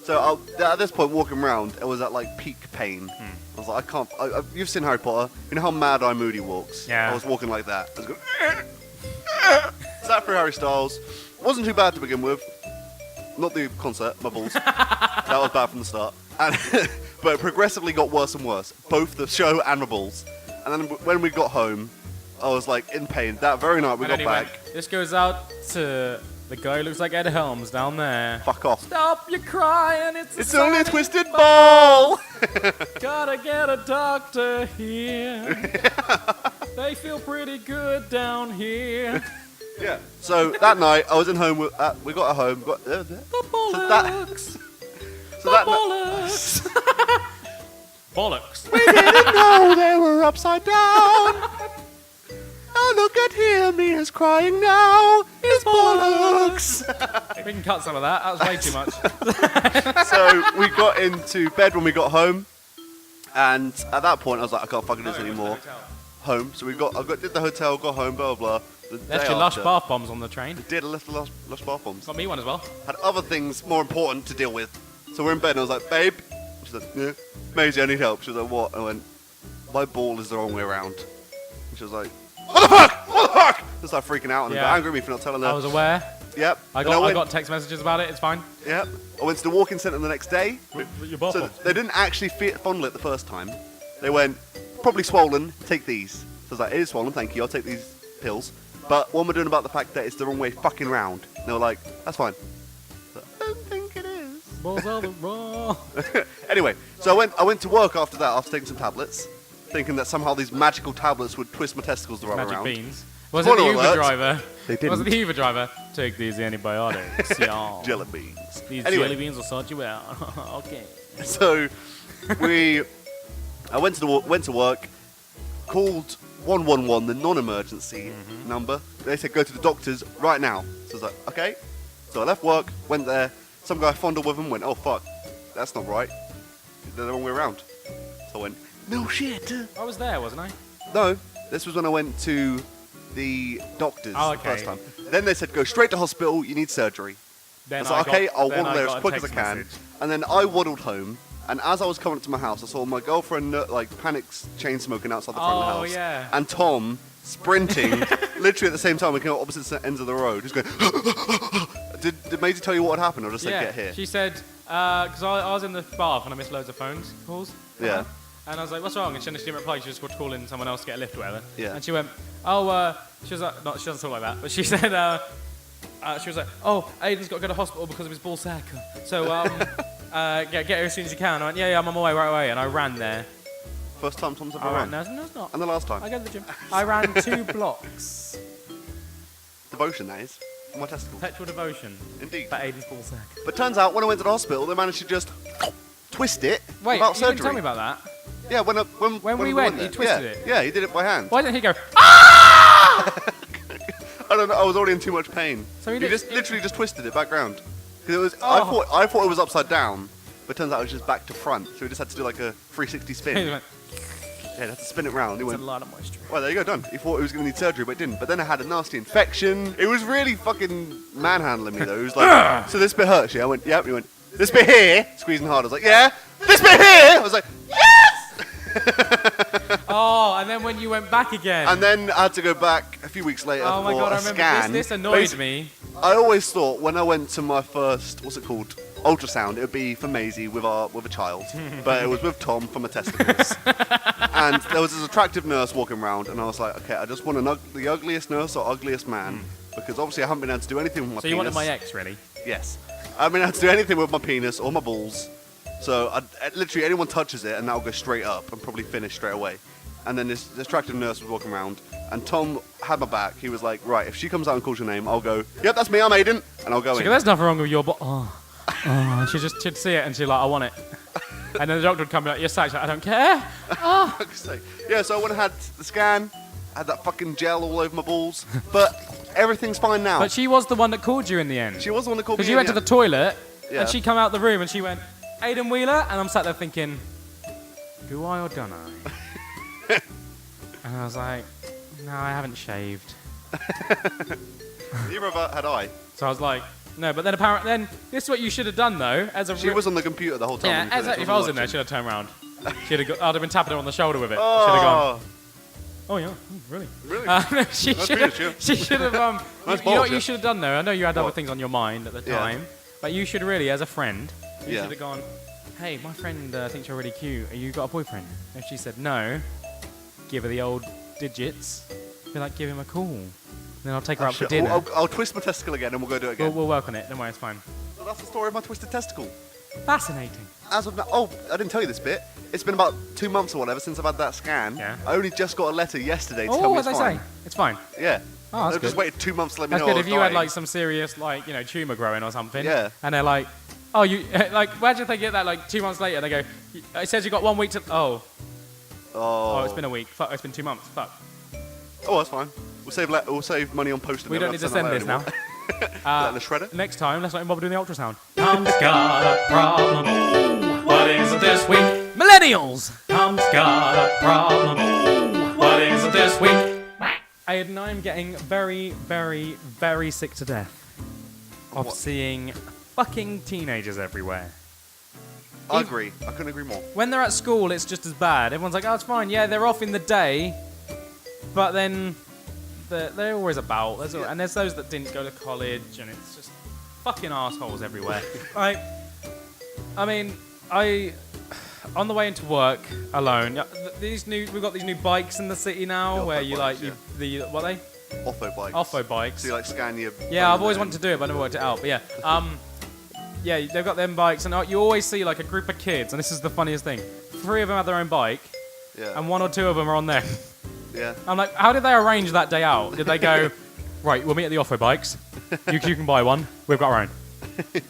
so at this point, walking around, it was at like peak pain. I was like, I can't. You've seen Harry Potter. You know how Mad Eye Moody walks? Yeah. I was walking like that. I was going. Sat through Harry Styles. Wasn't too bad to begin with. Not the concert, my balls. That was bad from the start. And but it progressively got worse and worse. Both the show and my balls. And then when we got home, I was like in pain. That very night we And got then he back. went, this goes out to the guy who looks like Ed Helms down there. Fuck off. Stop your crying, it's It's only a sign. twisted ball. Gotta get a doctor here. They feel pretty good down here. Yeah. So that night I was in home. We got at home. The that- bollocks. So that bollocks. Bollocks. we didn't know they were upside down. Oh, look at him, he is crying now. His bollocks. We can cut some of that. That was way too much. So we got into bed when we got home, and at that point I was like, I can't fucking do this anymore. Home. So did the hotel, got home, blah blah blah. The Left day your lush after, bath bombs on the train. Did left the lush bath bombs. Got me one as well. Had other things more important to deal with. So we're in bed and I was like, babe. She said, yeah. Maisie, I need help. She was like, what? I went, my ball is the wrong way around. And she was like, what the fuck? What the fuck? Just like freaking out and Yeah. got angry at me for not telling her. I was aware. Yep. I And went, got text messages about it. It's fine. Yep. I went to the walk-in centre the next day. Your bath So bombs. they didn't actually fondle it the first time. They went, probably swollen, take these. So I was like, it is swollen, thank you, I'll take these pills. But what am I doing about the fact that it's the wrong way fucking round? And they were like, that's fine. I was like, I don't think it is. Balls are the wrong. Anyway, so I went to work after that, after taking some tablets, thinking that somehow these magical tablets would twist my testicles the right way Magic around. beans. Was it the Spoiler Uber alert. driver? They Was it didn't. the Uber driver? Take these antibiotics, y'all. Jelly beans. These Anyway. jelly beans will sort you out. Okay. So I went to work, called 111, the non-emergency number. They said go to the doctors right now. So I was like, okay. So I left work, went there. Some guy fondled with him, went, oh fuck, that's not right. They're the wrong way around. So I went, no shit. I was there, wasn't I? No, this was when I went to the doctors Oh, the first okay. time. Then they said go straight to hospital. You need surgery. I Then was like, okay, I'll then waddle there got as a quick as I text can. message. And then I waddled home, and as I was coming up to my house, I saw my girlfriend like panics chain smoking outside the front of the Oh, house. yeah. And Tom sprinting, literally at the same time, looking at opposite ends of the road, just going. Did Maisie tell you what had happened, or just said get here? She said, because I was in the bath and I missed loads of calls. Yeah. And I was like, what's wrong? And she didn't reply. She just got calling someone else to get a lift or whatever. Yeah. And she went, oh, she was like, no, she doesn't talk like that, but she said, she was like, oh, Ayden's got to go to hospital because of his ball sack. So get here as soon as you can. I went, yeah, I'm on my way right away. And I ran there. First time Tom's ever I ran. ran, no, it's not. And the last time. I go to the gym. I ran 2 blocks. Devotion, that is. For my testicles. Petrol devotion Indeed. for Ayden's ball sack. But turns out, when I went to the hospital, they managed to just twist it Wait, without you surgery. didn't tell me about that. Yeah, when we went, he twisted yeah. it? Yeah, he did it by hand. Why didn't he go, I don't know. I was already in too much pain. So he he did- just literally just twisted it back round. 'Cause it was. Oh. I thought it was upside down, but turns out it was just back to front. So he just had to do like a 360 he spin. went, Yeah, he had to spin it round. He it's a went. lot of moisture. Well, there you go, done. He thought he was going to need surgery, but it didn't. But then I had a nasty infection. It was really fucking manhandling me though. He was like, so this bit hurts you. I went, yep. He went, This bit here, squeezing hard. I was like, yeah. This bit here, I was like, Oh, and then when you went back again. and then I had to go back a few weeks later Oh my for god, I a remember scan. this annoyed me. I always thought when I went to my first, what's it called, ultrasound, it would be for Maisie with a child, but it was with Tom for my testicles. And there was this attractive nurse walking around, and I was like, okay, I just want the ugliest nurse or ugliest man, because obviously I haven't been able to do anything with my So penis. you wanted my ex, really? Yes. I haven't been able to do anything with my penis or my balls, so literally anyone touches it, and that'll go straight up and probably finish straight away. And then this attractive nurse was walking around, and Tom had my back. He was like, right, if she comes out and calls your name, I'll go, yep, that's me, I'm Ayden, and I'll go in. There's nothing wrong with your she'd see it and she'd like, I want it. And then the doctor would come and be like, you're sacked. I don't care. Yeah, so I went and had the scan, had that fucking gel all over my balls, but everything's fine now. But she was the one that called you in the end. She was the one that called me Because you went to the toilet, Yeah. and she come out the room and she went, Ayden Wheeler, and I'm sat there thinking, do I or don't I? And I was like, no, I haven't shaved. Neither had I. So I was like, no, but then apparently, this is what you should have done though, as a She was on the computer the whole time. yeah, when you as finished. if I was in there, she'd have turned around. I'd have been tapping her on the shoulder with it. She'd have Oh, gone, oh yeah, really? really? She Nice should penis, have. yeah. She should have. Nice You know balls, what you yeah. should have done though. I know you had other What? things on your mind at the Yeah. time, but you should really, as a friend, you Yeah. should have gone. Hey, my friend thinks you're really cute. Are you got a boyfriend? If she said no, give her the old digits. Be like, give him a call. Then I'll take her out for dinner. I'll twist my testicle again and we'll go do it again. We'll work on it. Don't worry, it's fine. So that's the story of my twisted testicle. Fascinating. As of now, I didn't tell you this bit. It's been about 2 months or whatever since I've had that scan. Yeah. I only just got a letter yesterday to Oh, tell me what it's did they fine. say? It's fine. Yeah. Oh, that's They've just good. waited 2 months to let me That's know good. I If was you had dying. like some serious tumor growing or something, Yeah. and they're like, oh, you like, why'd you think it that like 2 months later? They go, it says you got 1 week to. Oh, it's been a week. Fuck, it's been 2 months. Fuck. Oh, that's fine. We'll save money on posting. We don't need to send this now. That in the shredder. Next time, let's not even bother doing the ultrasound. Tom's got a problem. Ooh, what is it this week? Millennials! Tom's got a problem. Ooh, what is it this week? Ayden, I'm getting very, very, very sick to death of What? seeing fucking teenagers everywhere. I agree. I couldn't agree more. When they're at school, it's just as bad. Everyone's like, oh, it's fine. Yeah, they're off in the day, but then they're always about. And there's those that didn't go to college, and it's just fucking assholes everywhere. On the way into work alone, we've got these new bikes in the city now, The where off-road you like bikes, what are they? Offo bikes. Offroad bikes. So you like scan your. Yeah, phone I've always and- wanted to do it, but I never worked it out. But yeah, yeah, they've got them bikes, and you always see like a group of kids, and this is the funniest thing. 3 of them have their own bike, Yeah. and 1 or 2 of them are on there. Yeah. I'm like, how did they arrange that day out? Did they go, right, we'll meet at the off-road bikes. You can buy one. We've got our own.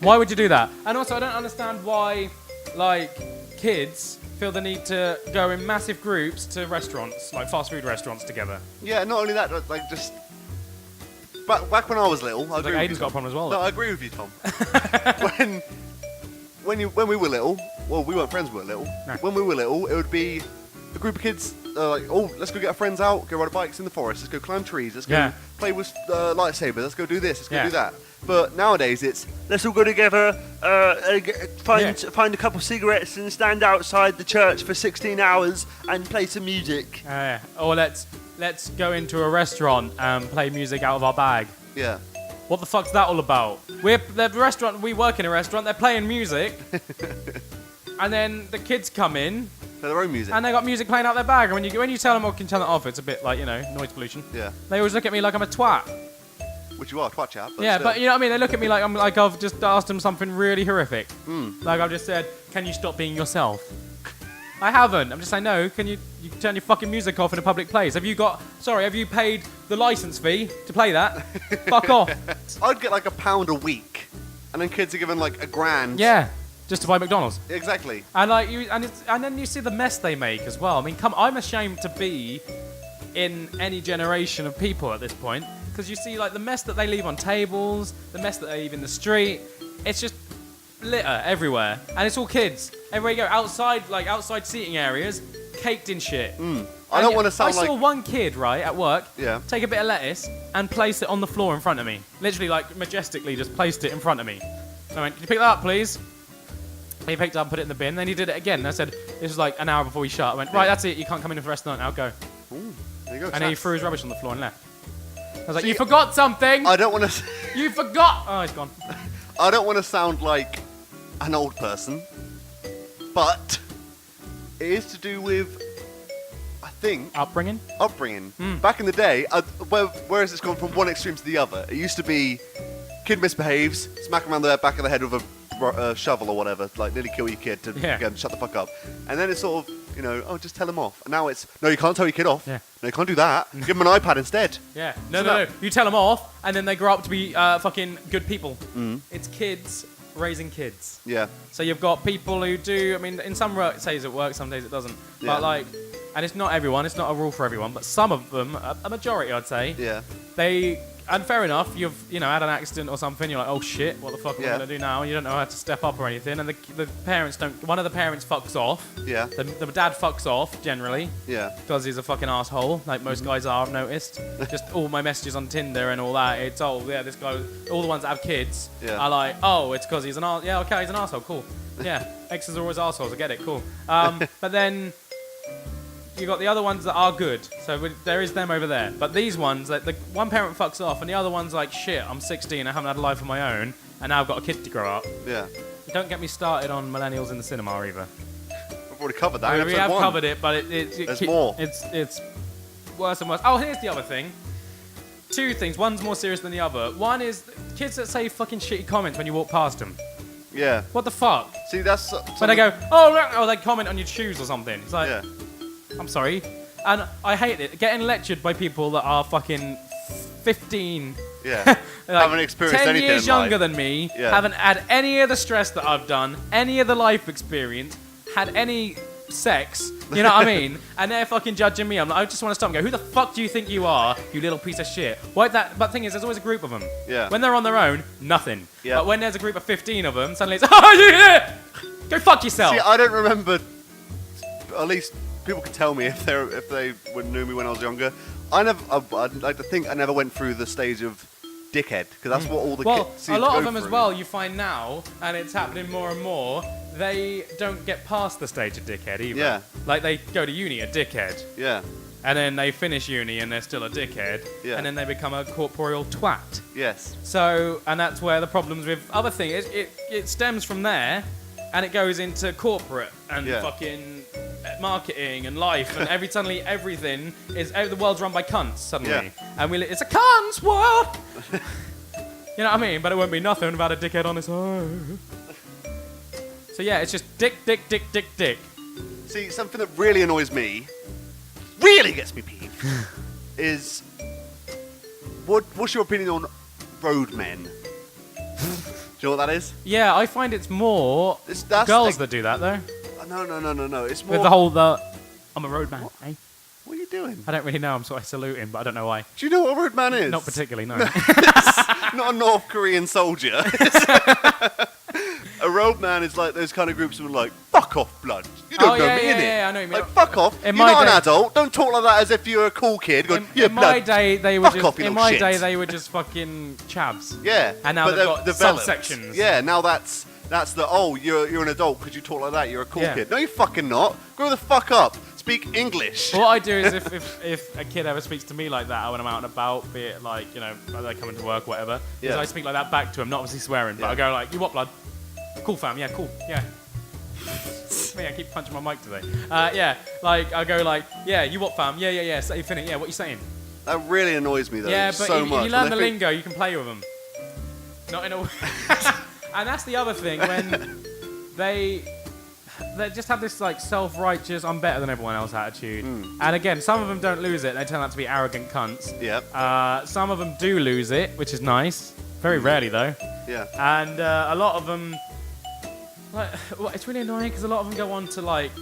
Why would you do that? And also, I don't understand why, like, kids feel the need to go in massive groups to restaurants, like fast food restaurants together. Yeah. Not only that, but, like just. Back when I was little, I Like, agree with Aiden's you, got a Tom. problem as well. No, I agree with you, Tom. when we were little, well, we weren't friends when we were little. No. When we were little, it would be a group of kids like, oh, let's go get our friends out, go ride bikes in the forest, let's go climb trees, let's go Yeah. play with lightsabers, let's go do this, let's go Yeah. do that. But nowadays, it's Let's all go together, find Yeah. a couple of cigarettes and stand outside the church for 16 hours and play some music. Or let's go into a restaurant and play music out of our bag. yeah. What the fuck's that all about? We work in a restaurant, they're playing music, and then the kids come in, They're their own music. and they got music playing out their bag. And when you tell them, can turn that off, it's a bit like, noise pollution. Yeah. They always look at me like I'm a twat. Which you are, twat chap. But Yeah, still. but you know what I mean? They look at me like I've just asked them something really horrific. Like I've just said, can you stop being yourself? I haven't. I'm just saying, no, can you turn your fucking music off in a public place? Have you paid the license fee to play that? Fuck off. I'd get like £1 a week, and then kids are given like £1,000. Yeah, just to buy McDonald's. Exactly. And and then you see the mess they make as well. I mean, I'm ashamed to be in any generation of people at this point, because you see like the mess that they leave on tables, the mess that they leave in the street. It's just litter everywhere, and it's all kids. Everywhere you go, outside seating areas, caked in shit. I don't want to sound I like. saw one kid at work. Yeah. Take a bit of lettuce and place it on the floor in front of me. Literally, like majestically, just placed it in front of me. So I went, "Can you pick that up, please?" He picked it up and put it in the bin. Then he did it again. And I said, this was like an hour before we shut. I went, right, that's it. You can't come in for the rest of the night now. Go. Ooh, there you go. And then he threw his rubbish on the floor and left. I was like, See, you forgot something. I don't want to. You forgot. Oh, he's gone. I don't want to sound like an old person, but it is to do with, I think, Upbringing. Back in the day, whereas it's gone from one extreme to the other. It used to be kid misbehaves, smack him around the back of the head with a shovel or whatever, like nearly kill your kid to get him to shut the fuck up. And then it's sort of, oh, just tell him off. And now it's, no, you can't tell your kid off. Yeah. No, you can't do that. Give him an iPad instead. Yeah. No. You tell them off, and then they grow up to be fucking good people. It's kids raising kids. Yeah. So you've got people who do, I mean, in some days it works, some days it doesn't. Yeah. But like, and it's not everyone, it's not a rule for everyone, but some of them, a majority I'd say, Yeah. and fair enough, you've had an accident or something, you're like, oh shit, what the fuck am I gonna do now? And you don't know how to step up or anything, and the parents don't, one of the parents fucks off. Yeah. The dad fucks off, generally, Yeah. because he's a fucking asshole, like most guys are, I've noticed. Just all my messages on Tinder and all that, it's, oh yeah, this guy, all the ones that have kids, are like, oh, it's because he's an asshole. Yeah, okay, he's an asshole, cool. Yeah, exes are always assholes, I get it, cool. But then you got the other ones that are good, so there is them over there. But these ones, like, the one parent fucks off, and the other one's like, shit, I'm 16, I haven't had a life of my own, and now I've got a kid to grow up. Yeah. Don't get me started on millennials in the cinema either. We've already covered that. in We episode have 1. covered it, but There's more. It's worse and worse. Oh, here's the other thing. Two things. One's more serious than the other. One is kids that say fucking shitty comments when you walk past them. Yeah. What the fuck? See, that's. When they go, oh, look, oh, they comment on your shoes or something. It's like, Yeah. I'm sorry. And I hate it. Getting lectured by people that are fucking 15. Yeah. Like, Haven't experienced 10 anything years in younger life. than me, Yeah. haven't had any of the stress that I've done, any of the life experience, had any sex, you know what I mean? And they're fucking judging me. I just want to stop and go, who the fuck do you think you are, you little piece of shit? But the thing is, there's always a group of them. Yeah. When they're on their own, nothing. Yeah. But when there's a group of 15 of them, suddenly it's, oh, yeah! Go fuck yourself. See, I don't remember. At least people could tell me if they knew me when I was younger. I'd like to think I never went through the stage of dickhead, because that's what all the Well, kids seem a lot to of go them as through. well, you find now, and it's happening more and more, they don't get past the stage of dickhead either. Yeah. Like, they go to uni a dickhead, Yeah. and then they finish uni and they're still a dickhead, Yeah. and then they become a corporeal twat. Yes. So, and that's where the problems with other things, it stems from there, and it goes into corporate and Yeah. fucking marketing and life, and suddenly everything is, the world's run by cunts suddenly. Yeah. And it's a cunts world! You know what I mean? But it won't be nothing without a dickhead on his own. So yeah, it's just dick. See, something that really annoys me, really gets me peeved, is what's your opinion on roadmen? Do you know what that is? Yeah, I find it's more That's girls that do that though. No. It's more. With the whole I'm a roadman, eh? What are you doing? I don't really know. I'm sort of saluting, but I don't know why. Do you know what a roadman is? Not particularly, no. Not a North Korean soldier. A roadman is like those kind of groups who are like, fuck off, blood. You don't know me, innit? Yeah, I know what you mean. Like, fuck off. In You're my not an day- adult. Don't talk like that as if you're a cool kid. Going, yeah, in my blood. day, they were Fuck off, you in little my shit. day they were just fucking chavs. Yeah. And now but they've got developed. subsections. Yeah, now that's the, oh, you're an adult because you talk like that. You're a cool Yeah. kid. No, you fucking not. Grow the fuck up. Speak English. What I do is if a kid ever speaks to me like that when I'm out and about, be it like, they come into work or whatever, is Yeah. I speak like that back to him, not obviously swearing, but Yeah. I go like, you what, blood? Cool, fam, yeah, cool, yeah. I keep punching my mic today. Yeah, like, I go like, yeah, you what, fam? Yeah, say finish, yeah, what you saying? That really annoys me though. Yeah, but so if much. you learn And the I think- lingo, you can play with them. Not in a And that's the other thing, when they just have this like self-righteous, I'm better than everyone else attitude. And again, some of them don't lose it, they turn out to be arrogant cunts. Yep. Some of them do lose it, which is nice. Very rarely though. Yeah. And a lot of them, like, well, it's really annoying because a lot of them go on to like,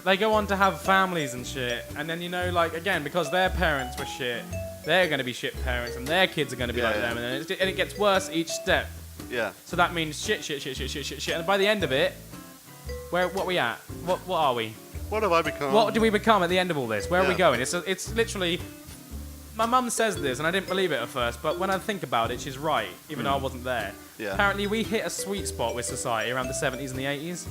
they go on to have families and shit, and then like again because their parents were shit, they're going to be shit parents, and their kids are going to be Yeah, like yeah. them, and it gets worse each step. Yeah. So that means shit, and by the end of it, what are we at? What are we? What have I become? What do we become at the end of all this? Where are we Yeah. going? It's literally my mum says this, and I didn't believe it at first, but when I think about it, she's right, even though I wasn't there. Yeah. Apparently, we hit a sweet spot with society around the 70s and the 80s.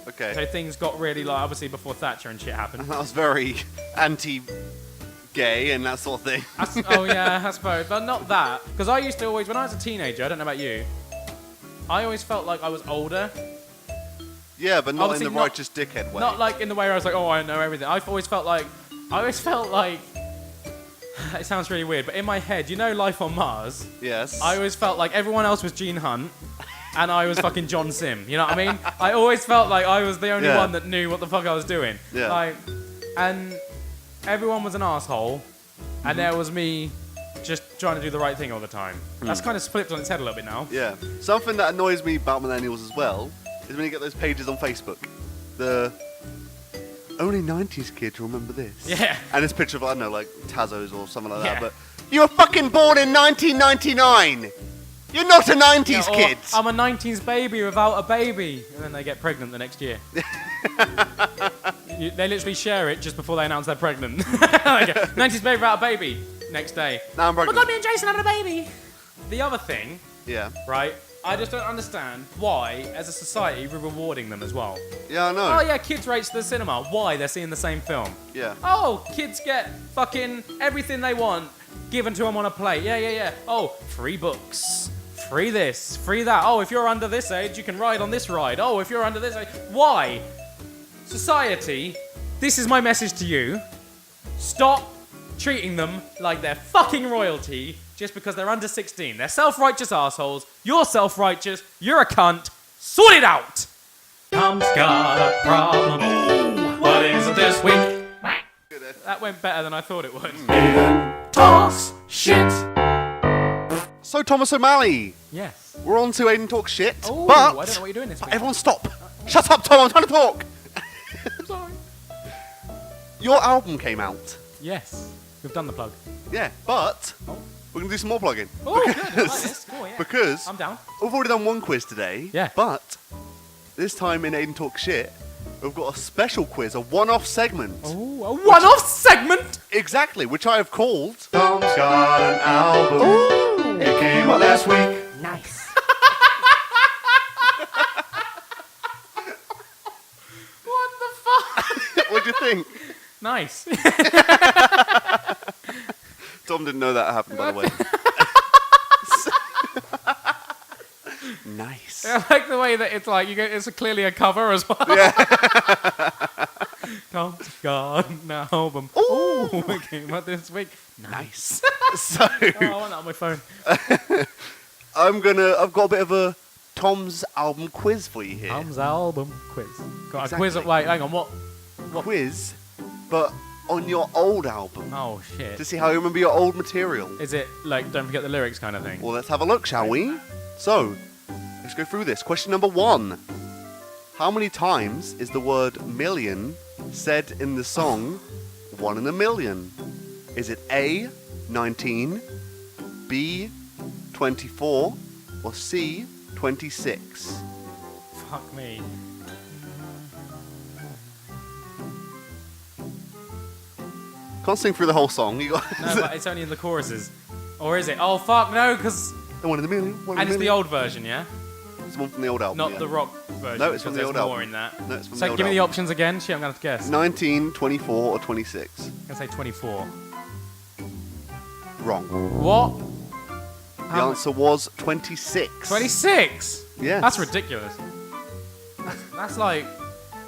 Okay. So things got really, like, obviously before Thatcher and shit happened. That was very anti-gay and that sort of thing. Oh, yeah, I suppose. But not that. Because I used to always, when I was a teenager, I don't know about you, I always felt like I was older. Yeah, but not in Obviously the not- righteous dickhead way. Not like in the way where I was like, oh, I know everything. I always felt like, it sounds really weird, but in my head, you know Life on Mars? Yes. I always felt like everyone else was Gene Hunt, and I was fucking John Sim. You know what I mean? I always felt like I was the only Yeah. one that knew what the fuck I was doing. Yeah. Like, and everyone was an asshole, and there was me just trying to do the right thing all the time. That's kind of flipped on its head a little bit now. Yeah. Something that annoys me about millennials as well is when you get those pages on Facebook. The only 90s kids remember this. Yeah. And this picture of, I don't know, like Tazos or something like Yeah. that. But you were fucking born in 1999. You're not a 90s Or, kid. I'm a 19s baby without a baby, and then they get pregnant the next year. They literally share it just before they announce they're pregnant. Like, 90s baby without a baby. Next day. Now I'm Oh my pregnant. God, me and Jason having a baby. The other thing, Yeah. right? I just don't understand why, as a society, we're rewarding them as well. Yeah, I know. Oh yeah, kids race to the cinema. Why? They're seeing the same film. Yeah. Oh, kids get fucking everything they want given to them on a plate. Yeah. Oh, free books. Free this, free that. Oh, if you're under this age, you can ride on this ride. Oh, if you're under this age. Why? Society, this is my message to you. Stop treating them like they're fucking royalty just because they're under 16. They're self-righteous assholes. You're self-righteous. You're a cunt. Sort it out. Tom's got a problem. What is it this week? That went better than I thought it would. Talks shit. So, Thomas O'Malley, Yes. we're on to Ayden Talk Shit. Oh, but I don't know what you're doing this week. everyone stop. Shut up, Tom. I'm trying to talk. I'm sorry. Your album came out. Yes. We've done the plug. Yeah, but we're going to do some more plugging. Oh, good. I like this. Cool, yeah. Because I'm down. we've already done one quiz today. Yeah. But this time in Ayden Talk Shit, we've got a special quiz, a one-off segment. Oh, a one-off segment. Exactly, which I have called... Tom's got an album. It came out last week. Nice. What the fuck? what do you think? Nice. Tom didn't know that happened, by the way. Nice. I like the way that it's like it's clearly a cover as well. Yeah. Tom's got an album. Ooh, it came out this week. Nice. So, Oh, I want that on my phone. I've got a bit of a Tom's album quiz for you here. Tom's album quiz. Got Exactly. a quiz. Wait, hang on. What? Quiz, but on your old album. Oh shit. To see how you remember your old material. Is it like don't forget the lyrics kind of thing? Well, let's have a look, shall we? So, let's go through this. Question number 1. How many times is the word million said in the song 1 in a Million? Is it A, 19, B, 24, or C, 26? Fuck me. Can't sing through the whole song. You got No, but it's only in the choruses. Or is it? Oh fuck no, because the 1 in a Million. 1 in and a it's the million. old version, yeah. It's one from the old album. Not yeah. the rock version. No, it's from the because old there's album. more in that. No, it's from So the old give me the album. options again. Shit, I'm gonna have to guess. 19, 24, or 26? I'm gonna say 24. Wrong. What? The answer was 26. 26. Yes. That's ridiculous. That's like,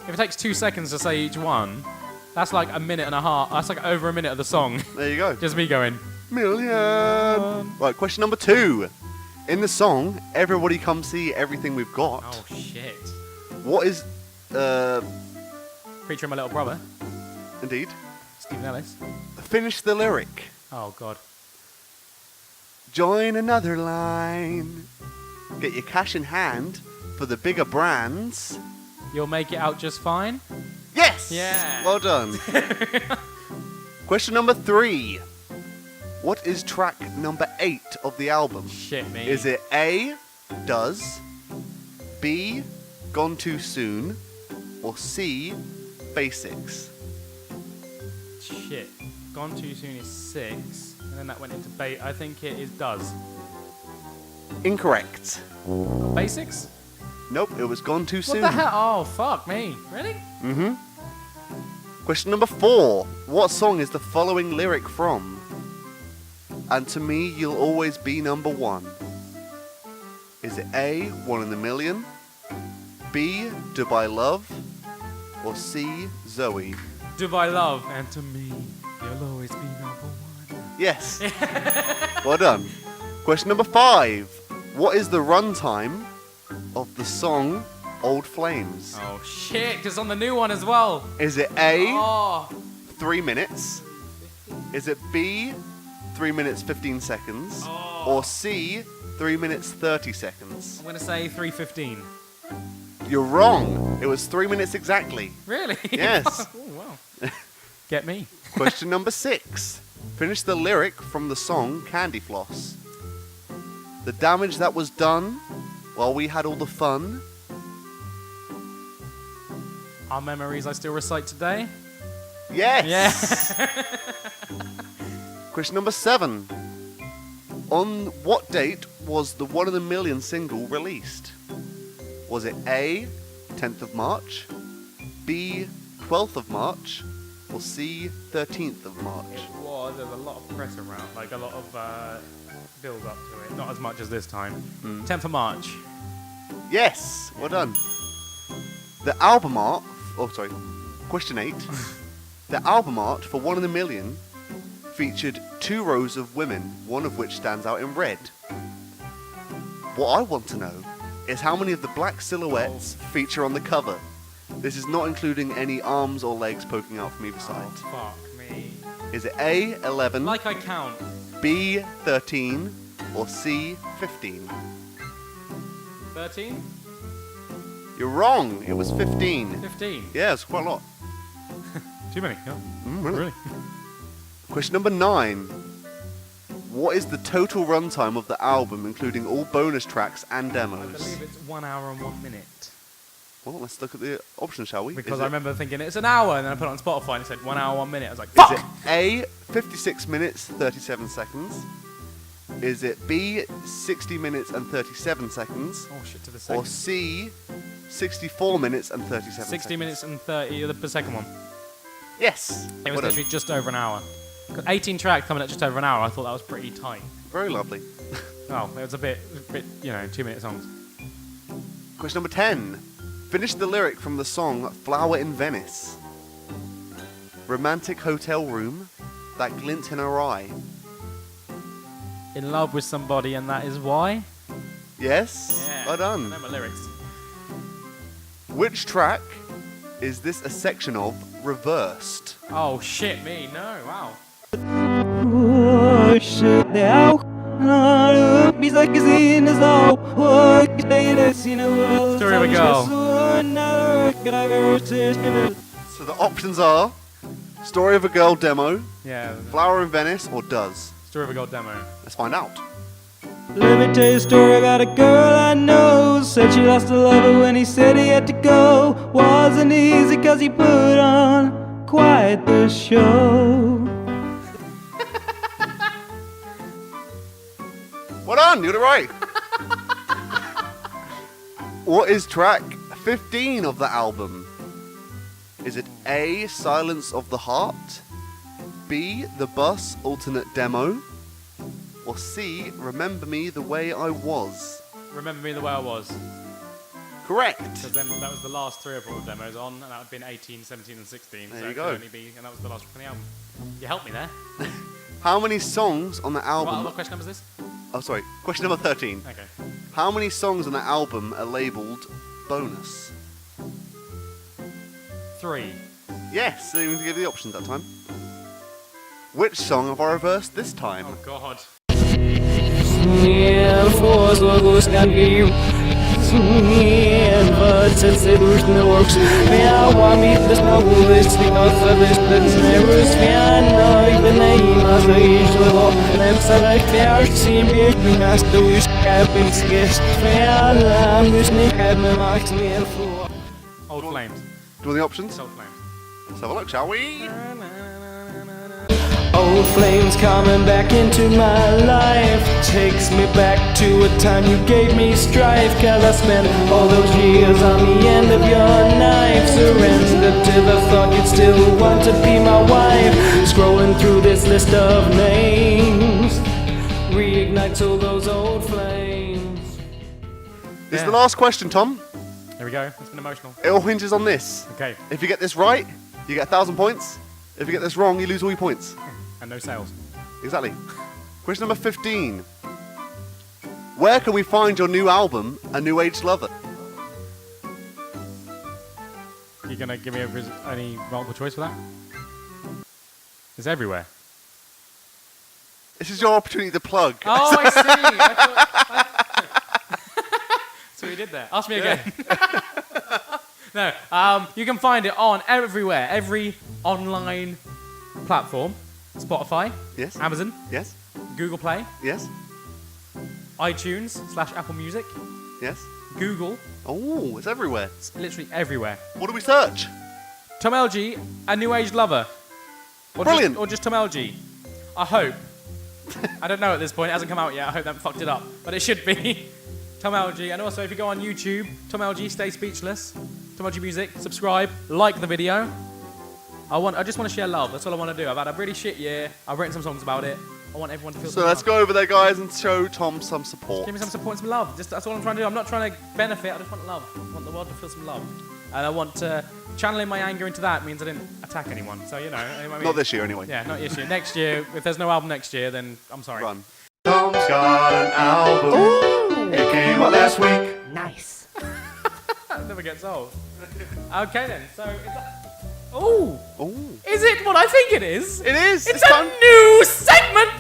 if it takes 2 seconds to say each one, that's like a minute and a half. That's like over a minute of the song. There you go. Just me going. Million. Right, question number 2. In the song, Everybody Come See Everything We've Got, Oh shit. what is, Featuring my little brother, indeed, Stephen Ellis. finish the lyric. Oh god. Join another line. Get your cash in hand for the bigger brands. You'll make it out just fine. Yes! Yeah. Well done. Question number 3. What is track number 8 of the album? Shit me. Is it A, Does, B, Gone Too Soon, or C, Basics? Shit. Gone Too Soon is 6, and then that went into bait. I think it is Does. Incorrect. Basics? Nope, it was Gone Too Soon. What the hell? Oh, fuck me. Really? Mm-hmm. Question number 4. What song is the following lyric from? And to me, you'll always be number one. Is it A, One in a Million, B, Dubai Love, or C, Zoe? Dubai Love, and to me, you'll always be number one. Yes. Well done. Question number 5. What is the runtime of the song Old Flames? Oh, shit, because on the new one as well. Is it A, Oh. 3 minutes? Is it B, 3 minutes 15 seconds? Oh. Or C, 3 minutes 30 seconds? I'm going to say 3:15. You're wrong. It was 3 minutes exactly. Really? Yes. Oh, wow. Get me. Question number 6. Finish the lyric from the song Candy Floss. The damage that was done while we had all the fun. Our memories I still recite today. Yes. Yeah. Question number 7. On what date was the 1 in a Million single released? Was it A, 10th of March, B, 12th of March, or C, 13th of March? It was. There's a lot of press around, like a lot of build up to it. Not as much as this time. 10th of March. Yes, well done. The album art, question 8. The album art for 1 in a Million featured 2 rows of women, one of which stands out in red. What I want to know is how many of the black silhouettes feature on the cover. This is not including any arms or legs poking out from either side. Oh, fuck me. Is it A, 11, Like I count. B, 13, or C, 15? 13? You're wrong, it was 15. 15. Yeah, it's quite a lot. Too many. Yeah. Really? Question number 9. What is the total runtime of the album, including all bonus tracks and I demos? believe it's 1 hour and 1 minute. Well, let's look at the options, shall we? Because Is I it- remember thinking it's an hour, and then I put it on Spotify and it said 1 hour, 1 minute. I was like, Is fuck! it A, 56 minutes, 37 seconds? Is it B, 60 minutes and 37 seconds? Oh shit, to the Or second. C, 64 minutes and 37 60 seconds? minutes and 30, the second one. Yes. It was Well done. literally just over an hour. 18 tracks coming at just over an hour, I thought that was pretty tight. Very lovely. Oh, it was a bit 2-minute songs. Question number 10. Finish the lyric from the song Flower in Venice. Romantic hotel room, that glint in her eye. In love with somebody, and that is why? Yes? Well I done. know my lyrics. Which track is this a section of reversed? Oh, shit me, no, wow. Story of a girl. So the options are Story of a Girl demo, Yeah, Flower in Venice, or Does. Story of a girl demo. Let's find out. Let me tell you a story about a girl I know. Said she lost a lover when he said he had to go. Wasn't easy cause he put on quite the show. Well done, you got it right. What is track 15 of the album? Is it A, Silence of the Heart, B, The Bus alternate demo, or C, Remember Me the Way I Was? Remember Me the Way I Was. Correct. Because then that was the last 3 of all the demos on, and that would have been 18, 17, and 16. There so you it go. could only be, and that was the last from the album. You helped me there. How many songs on the album? What question number is this? Oh, sorry. Question number 13. Okay. How many songs on the album are labelled bonus? 3. Yes, so you need to give the options that time. Which song have I reversed this time? Oh god. Old Flames. Do you want the options? Old Flames. Let's have a look, shall we? old flames coming back into my life. Takes me back to a time you gave me strife. Cause I spent all those years on the end of your knife. Surrendered to the thought you'd still want to be my wife. Scrolling through this list of names, reignites all those old flames. This is the last question, Tom. There we go. It's been emotional. It all hinges on this. Okay. If you get this right, you get 1,000 points. If you get this wrong, you lose all your points. And no sales. Exactly. Question number 15. Where can we find your new album, A New Age Lover? You gonna give me any multiple choice for that? It's everywhere. This is your opportunity to plug. Oh, I see. So you did that. Ask me again. No, you can find it on everywhere, every online platform. Spotify, Yes. Amazon, Yes. Google Play, Yes. iTunes/Apple Music, Yes. Google. Oh, it's everywhere. It's literally everywhere. What do we search? Tom LG, A New Age Lover. Or Brilliant. Or just Tom LG. I hope. I don't know at this point. It hasn't come out yet. I hope they haven't fucked it up. But it should be Tom LG. And also, if you go on YouTube, Tom LG, Stay Speechless. Tom LG Music. Subscribe. Like the video. I just want to share love. That's all I want to do. I've had a really shit year. I've written some songs about it. I want everyone to feel So some let's love. go over there, guys, and show Tom some support. Give me some support and some love. Just, that's all I'm trying to do. I'm not trying to benefit. I just want love. I want the world to feel some love. And I want to channeling my anger into that means I didn't attack anyone. So, you know. I mean, Not this year, anyway. Yeah, not this year. Next year, if there's no album next year, then I'm sorry. Run. Tom's got an album. It came out last week. That never gets old. Okay then, so is that... Oh! Oh. Is it what I think it is? It is. It's a new segment!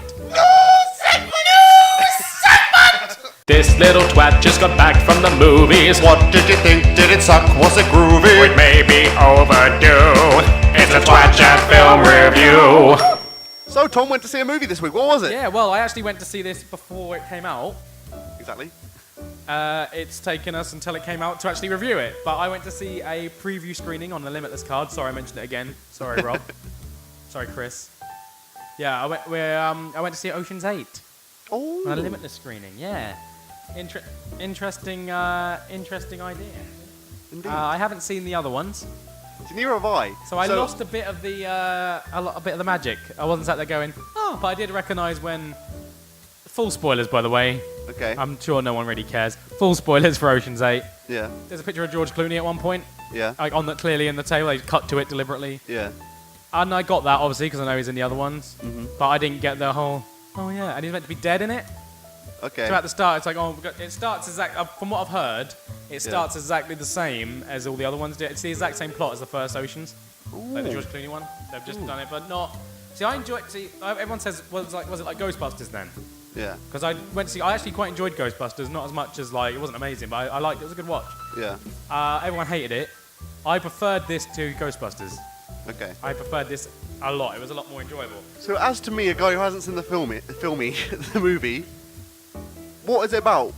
This little twat just got back from the movies. What did you think? Did it suck? Was it groovy? It may be overdue. It's a Twat Chat film review. So Tom went to see a movie this week. What was it? Yeah, well, I actually went to see this before it came out. Exactly. It's taken us until it came out to actually review it. But I went to see a preview screening on the Limitless card. Sorry, I mentioned it again. Sorry, Rob. Sorry, Chris. Yeah, I went to see Ocean's 8 Oh. on a Limitless screening. Yeah, interesting idea. Indeed. I haven't seen the other ones, Neither have I. so I lost a bit of the magic. I wasn't sat there going, oh, but I did recognise when. Full spoilers, by the way. Okay. I'm sure no one really cares. Full spoilers for Ocean's 8. Yeah. There's a picture of George Clooney at one point, Yeah. like clearly in the table. They cut to it deliberately, Yeah. and I got that obviously because I know he's in the other ones. Mm-hmm. But I didn't get the whole. Oh yeah, and he's meant to be dead in it. Okay. So at the start, it's like, oh, it starts exactly. From what I've heard, it starts exactly the same as all the other ones did. It's the exact same plot as the first Oceans, like the George Clooney one. They've just done it, but not. See, I enjoyed. See, everyone says, was it like Ghostbusters then? Yeah. Because I went to see. I actually quite enjoyed Ghostbusters, not as much as like it wasn't amazing, but I liked it. It was a good watch. Yeah. Everyone hated it. I preferred this to Ghostbusters. Okay. I preferred this a lot. It was a lot more enjoyable. So as to me, a guy who hasn't seen the movie, what is it about?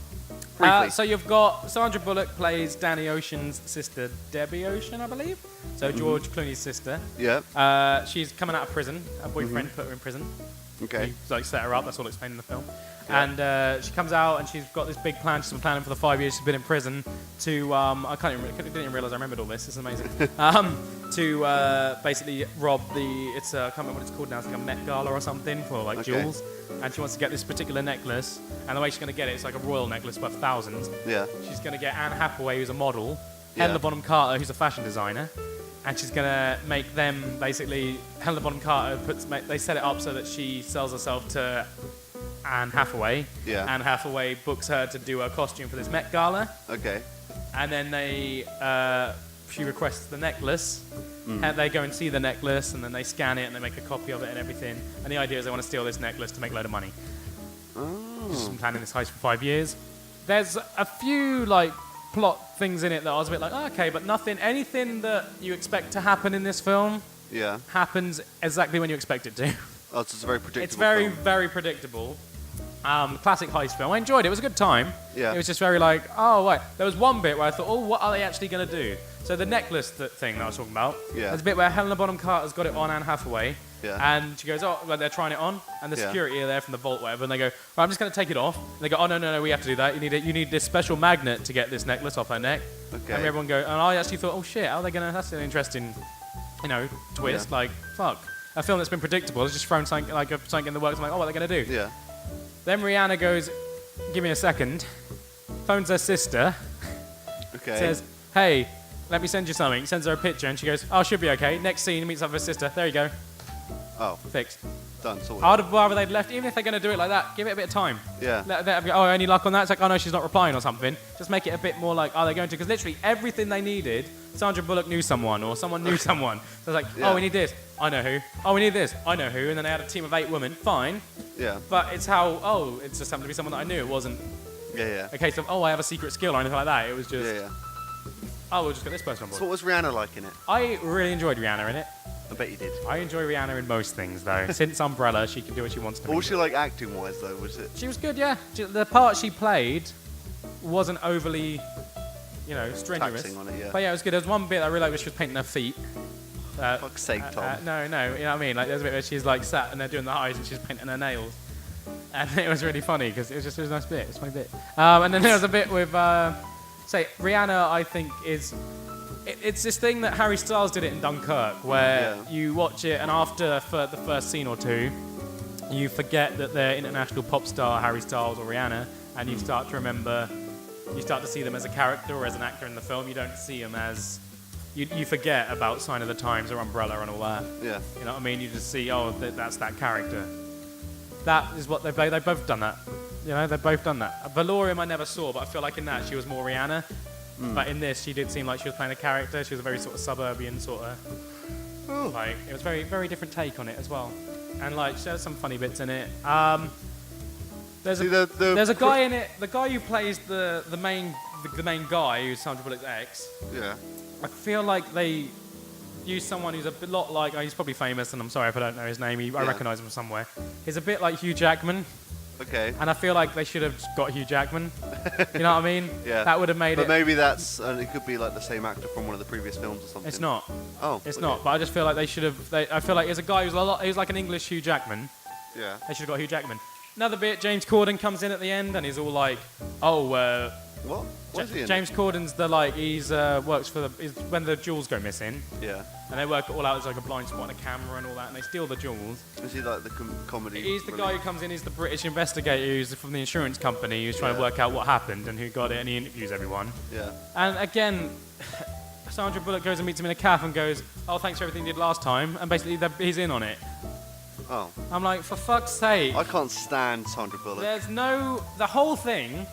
Briefly. So you've got Sandra Bullock plays Danny Ocean's sister, Debbie Ocean, I believe. So George Clooney's sister. Yeah. She's coming out of prison. Her boyfriend put her in prison. Okay. He like set her up. That's all explained in the film. Yeah. And she comes out and she's got this big plan. She's been planning for the 5 years she's been in prison to I didn't even realize I remembered all this. It's amazing. To basically rob I can't remember what it's called now. It's like a Met Gala or something for like Okay. jewels. And she wants to get this particular necklace. And the way she's going to get it's like a royal necklace worth thousands. Yeah. She's going to get Anne Hathaway, who's a model, Yeah. Helena Bonham Carter, who's a fashion designer, and she's going to make them basically. Helena Bonham Carter they set it up so that she sells herself to Anne Hathaway. Yeah. Anne Hathaway books her to do her costume for this Met Gala, Okay. and then she requests the necklace. And they go and see the necklace, and then they scan it, and they make a copy of it and everything. And the idea is they want to steal this necklace to make a load of money. She's been planning this heist for 5 years. There's a few like plot things in it that I was a bit like, oh, okay, but anything that you expect to happen in this film Yeah. happens exactly when you expect it to. Oh, so it's a very predictable. It's very, film. very predictable. Classic heist film. I enjoyed it. It was a good time. Yeah. It was just very like, oh, wait. There was one bit where I thought, oh, what are they actually going to do? So the necklace thing that I was talking about, Yeah. there's a bit where Helena Bonham Carter's got it on Anne Hathaway, Yeah. And she goes, oh, like they're trying it on, and the Yeah. security are there from the vault, whatever, and they go, right, I'm just going to take it off. And they go, oh, no, we have to do that. You need this special magnet to get this necklace off her neck. Okay. And everyone go, and I actually thought, oh shit, how are they going to, that's an interesting, twist. Yeah. Like, fuck. A film that's been predictable has just thrown something in the works. I'm like, oh, what are they going to do? Yeah. Then Rihanna goes, give me a second, phones her sister, Okay. says, hey, let me send you something. Sends her a picture, and she goes, oh, she'll be okay. Next scene, meets up with her sister. There you go. Oh, Fixed. done. Sorted. I would have rather they'd left, even if they're going to do it like that, give it a bit of time. Yeah. Oh, any luck on that? It's like, oh no, she's not replying or something. Just make it a bit more like, are they going to? Because literally everything they needed, Sandra Bullock knew someone or someone knew someone. So it's like, Yeah. oh, we need this. I know who. Oh, we need this. I know who. And then they had a team of 8 women. Fine. Yeah. But it's how, oh, it's just happened to be someone that I knew. It wasn't Yeah. a case of, oh, I have a secret skill or anything like that. It was just, Yeah. oh, we'll just get this person on board. So what was Rihanna like in it? I really enjoyed Rihanna in it. I bet you did. I enjoy Rihanna in most things, though. Since Umbrella, she can do what she wants to What do. was she like acting-wise though? Was it? She was good, yeah. The part she played wasn't overly, strenuous. Taxing on it, yeah. But yeah, it was good. There was one bit I really liked where she was painting her feet. Fuck's sake, Tom. No, you know what I mean? Like there's a bit where she's like sat and they're doing the eyes and she's painting her nails. And it was really funny because it was a nice bit. It's a funny bit. And then there was a bit with, Rihanna, I think is... It's this thing that Harry Styles did it in Dunkirk, where you watch it and after the first scene or two, you forget that they're international pop star Harry Styles or Rihanna, and you start to see them as a character or as an actor in the film. You don't see them as... You forget about Sign of the Times or Umbrella and all that. Yeah. You know what I mean? You just see, oh, that's that character. That is what they've both done that. They've both done that. Valorium I never saw, but I feel like in that she was more Rihanna. But in this, she did seem like she was playing a character. She was a very sort of suburban sort of... Like, it was very, very different take on it as well. And, like, there's some funny bits in it. There's a guy in it, the guy who plays the main guy, who's Sandra Bullock's ex. Yeah. I feel like they use someone who's a lot like... he's probably famous, and I'm sorry if I don't know his name. I recognise him from somewhere. He's a bit like Hugh Jackman. Okay. And I feel like they should have got Hugh Jackman. You know what I mean? Yeah. That would have made But it... maybe that's... it could be like the same actor from one of the previous films or something. It's not. Oh. It's okay. not. But I just feel like they should have... I feel like there's a guy who's like an English Hugh Jackman. Yeah. They should have got Hugh Jackman. Another bit, James Corden comes in at the end and he's all like, oh, What? What is he in? James Corden's works for when the jewels go missing. Yeah. And they work it all out as like a blind spot and a camera and all that, and they steal the jewels. Is he like the comedy? He's the relief? guy who comes in, he's the British investigator who's from the insurance company who's trying to work out what happened and who got it, and he interviews everyone. Yeah. And again, Sandra Bullock goes and meets him in a cafe and goes, oh, thanks for everything you did last time, and basically he's in on it. Oh. I'm like, for fuck's sake. I can't stand Sandra Bullock. The whole thing,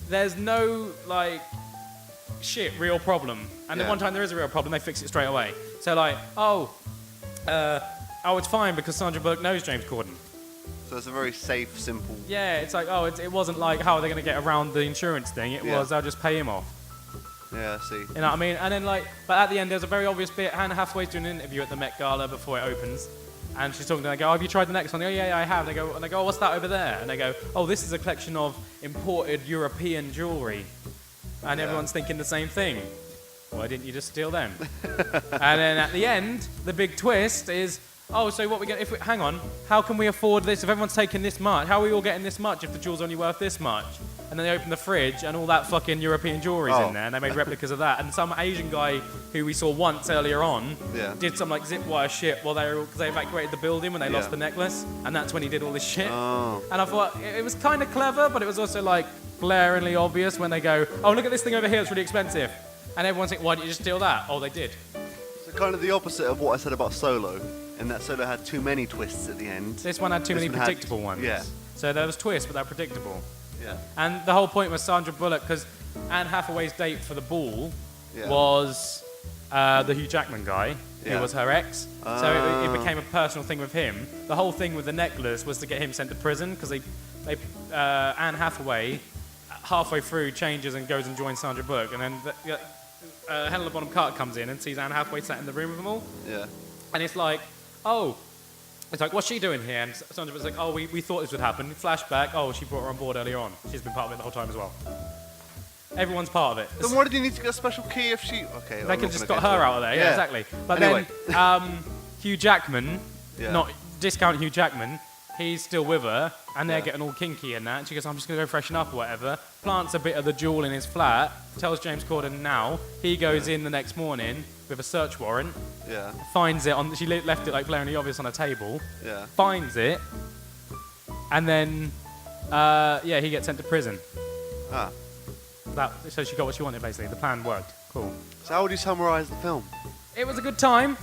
there's no, like, real problem. And the one time there is a real problem, they fix it straight away. So, like, it's fine because Sandra Bullock knows James Corden. So it's a very safe, simple... Yeah, it's like, it wasn't like, how are they going to get around the insurance thing? It was, they'll just pay him off. Yeah, I see. You know what I mean? And then, like, but at the end, there's a very obvious bit. Anne Hathaway's doing an interview at the Met Gala before it opens. And she's talking to them. They go, oh, have you tried the next one? They go, yeah, I have. And they go, oh, what's that over there? And they go, oh, this is a collection of imported European jewellery. And everyone's thinking the same thing. Why didn't you just steal them? And then at the end, the big twist is, oh, so what we get? Hang on, how can we afford this if everyone's taking this much? How are we all getting this much if the jewel's only worth this much? And then they open the fridge and all that fucking European jewelry's in there, and they made replicas of that. And some Asian guy who we saw once earlier on did some like zip wire shit while they evacuated the building when they lost the necklace, and that's when he did all this shit. Oh. And I thought it was kind of clever, but it was also like glaringly obvious when they go, oh, look at this thing over here, it's really expensive. And everyone's like, why didn't you just steal that? Oh, they did. So kind of the opposite of what I said about Solo, in that Solo had too many twists at the end. This one had too many predictable ones. Yeah. So there was twists, but they're predictable. Yeah. And the whole point was Sandra Bullock, because Anne Hathaway's date for the ball was the Hugh Jackman guy, who was her ex. So it became a personal thing with him. The whole thing with the necklace was to get him sent to prison, because Anne Hathaway, halfway through, changes and goes and joins Sandra Bullock. And then Helena Bonham Carter comes in and sees Anne Hathaway sat in the room with them all. Yeah. And it's like, oh... It's like, what's she doing here? And Sandra was like, oh, we thought this would happen. Flashback, oh, she brought her on board earlier on. She's been part of it the whole time as well. Everyone's part of it. Then why did you need to get a special key if she... Okay, they could just got her out of there, yeah, exactly. But anyway. then Hugh Jackman, Yeah. Not discount Hugh Jackman. He's still with her, and they're getting all kinky and that. And she goes, I'm just going to go freshen up or whatever. Plants a bit of the jewel in his flat, tells James Corden now. He goes in the next morning with a search warrant, Yeah. finds it on. She left it like glaringly obvious on a table. Yeah. Finds it, and then he gets sent to prison. Ah. So she got what she wanted basically. The plan worked. Cool. So how would you summarise the film? It was a good time.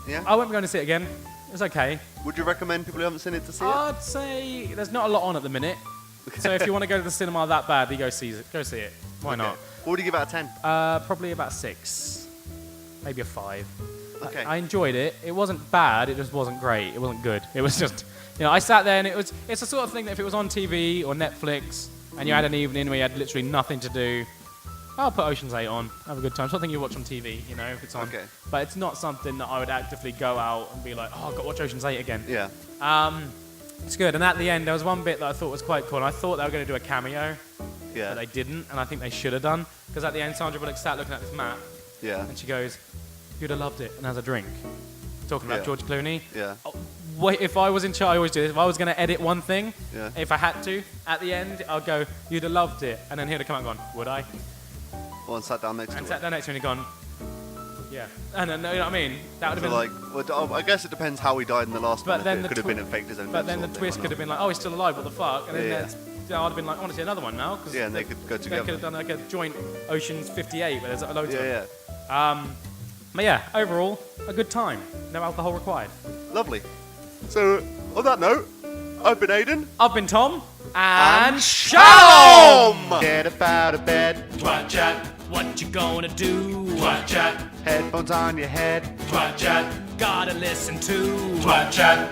Yeah. I won't be going to see it again. It was okay. Would you recommend people who haven't seen it to see it? I'd say there's not a lot on at the minute. So if you want to go to the cinema that badly, go see it. Why not? What would you give out of 10? Probably about 6, maybe a 5. Okay. I enjoyed it. It wasn't bad. It just wasn't great. It wasn't good. It was just, I sat there and it's the sort of thing that if it was on TV or Netflix and you had an evening where you had literally nothing to do, I'll put Ocean's 8 on, have a good time. Something you watch on TV, if it's on. Okay. But it's not something that I would actively go out and be like, oh, I've got to watch Ocean's 8 again. Yeah. It's good. And at the end, there was one bit that I thought was quite cool. And I thought they were going to do a cameo, Yeah. but they didn't. And I think they should have done. Because at the end, Sandra Bullock sat looking at this map, Yeah. and she goes, you'd have loved it, and has a drink. Talking about Yeah. George Clooney. Yeah. Wait, if I was in charge, I always do this. If I was going to edit one thing, Yeah. if I had to, at the end, I'd go, you'd have loved it. And then he'd have come out and gone, would I? One sat down next And to sat it. down next to me and gone, yeah. And then, you know what I mean? That would have So been... I guess it depends how he died in the last But one. then It the could have twi- been faked his own But death then the sort of twist thing, could have been like, oh, he's still alive, what the fuck? And then Yeah. I'd have been like, I want to see another one now. Cause Yeah, and they could go They together. could have done like a joint Ocean's 58 where there's loads of them. Yeah. But yeah, overall, a good time. No alcohol required. Lovely. So, on that note, I've been Ayden. I've been Tom, and Shalom! Get up out of bed, Twat chat, what you gonna do? twat chat, headphones on your head. twat chat, Gotta listen to twat chat.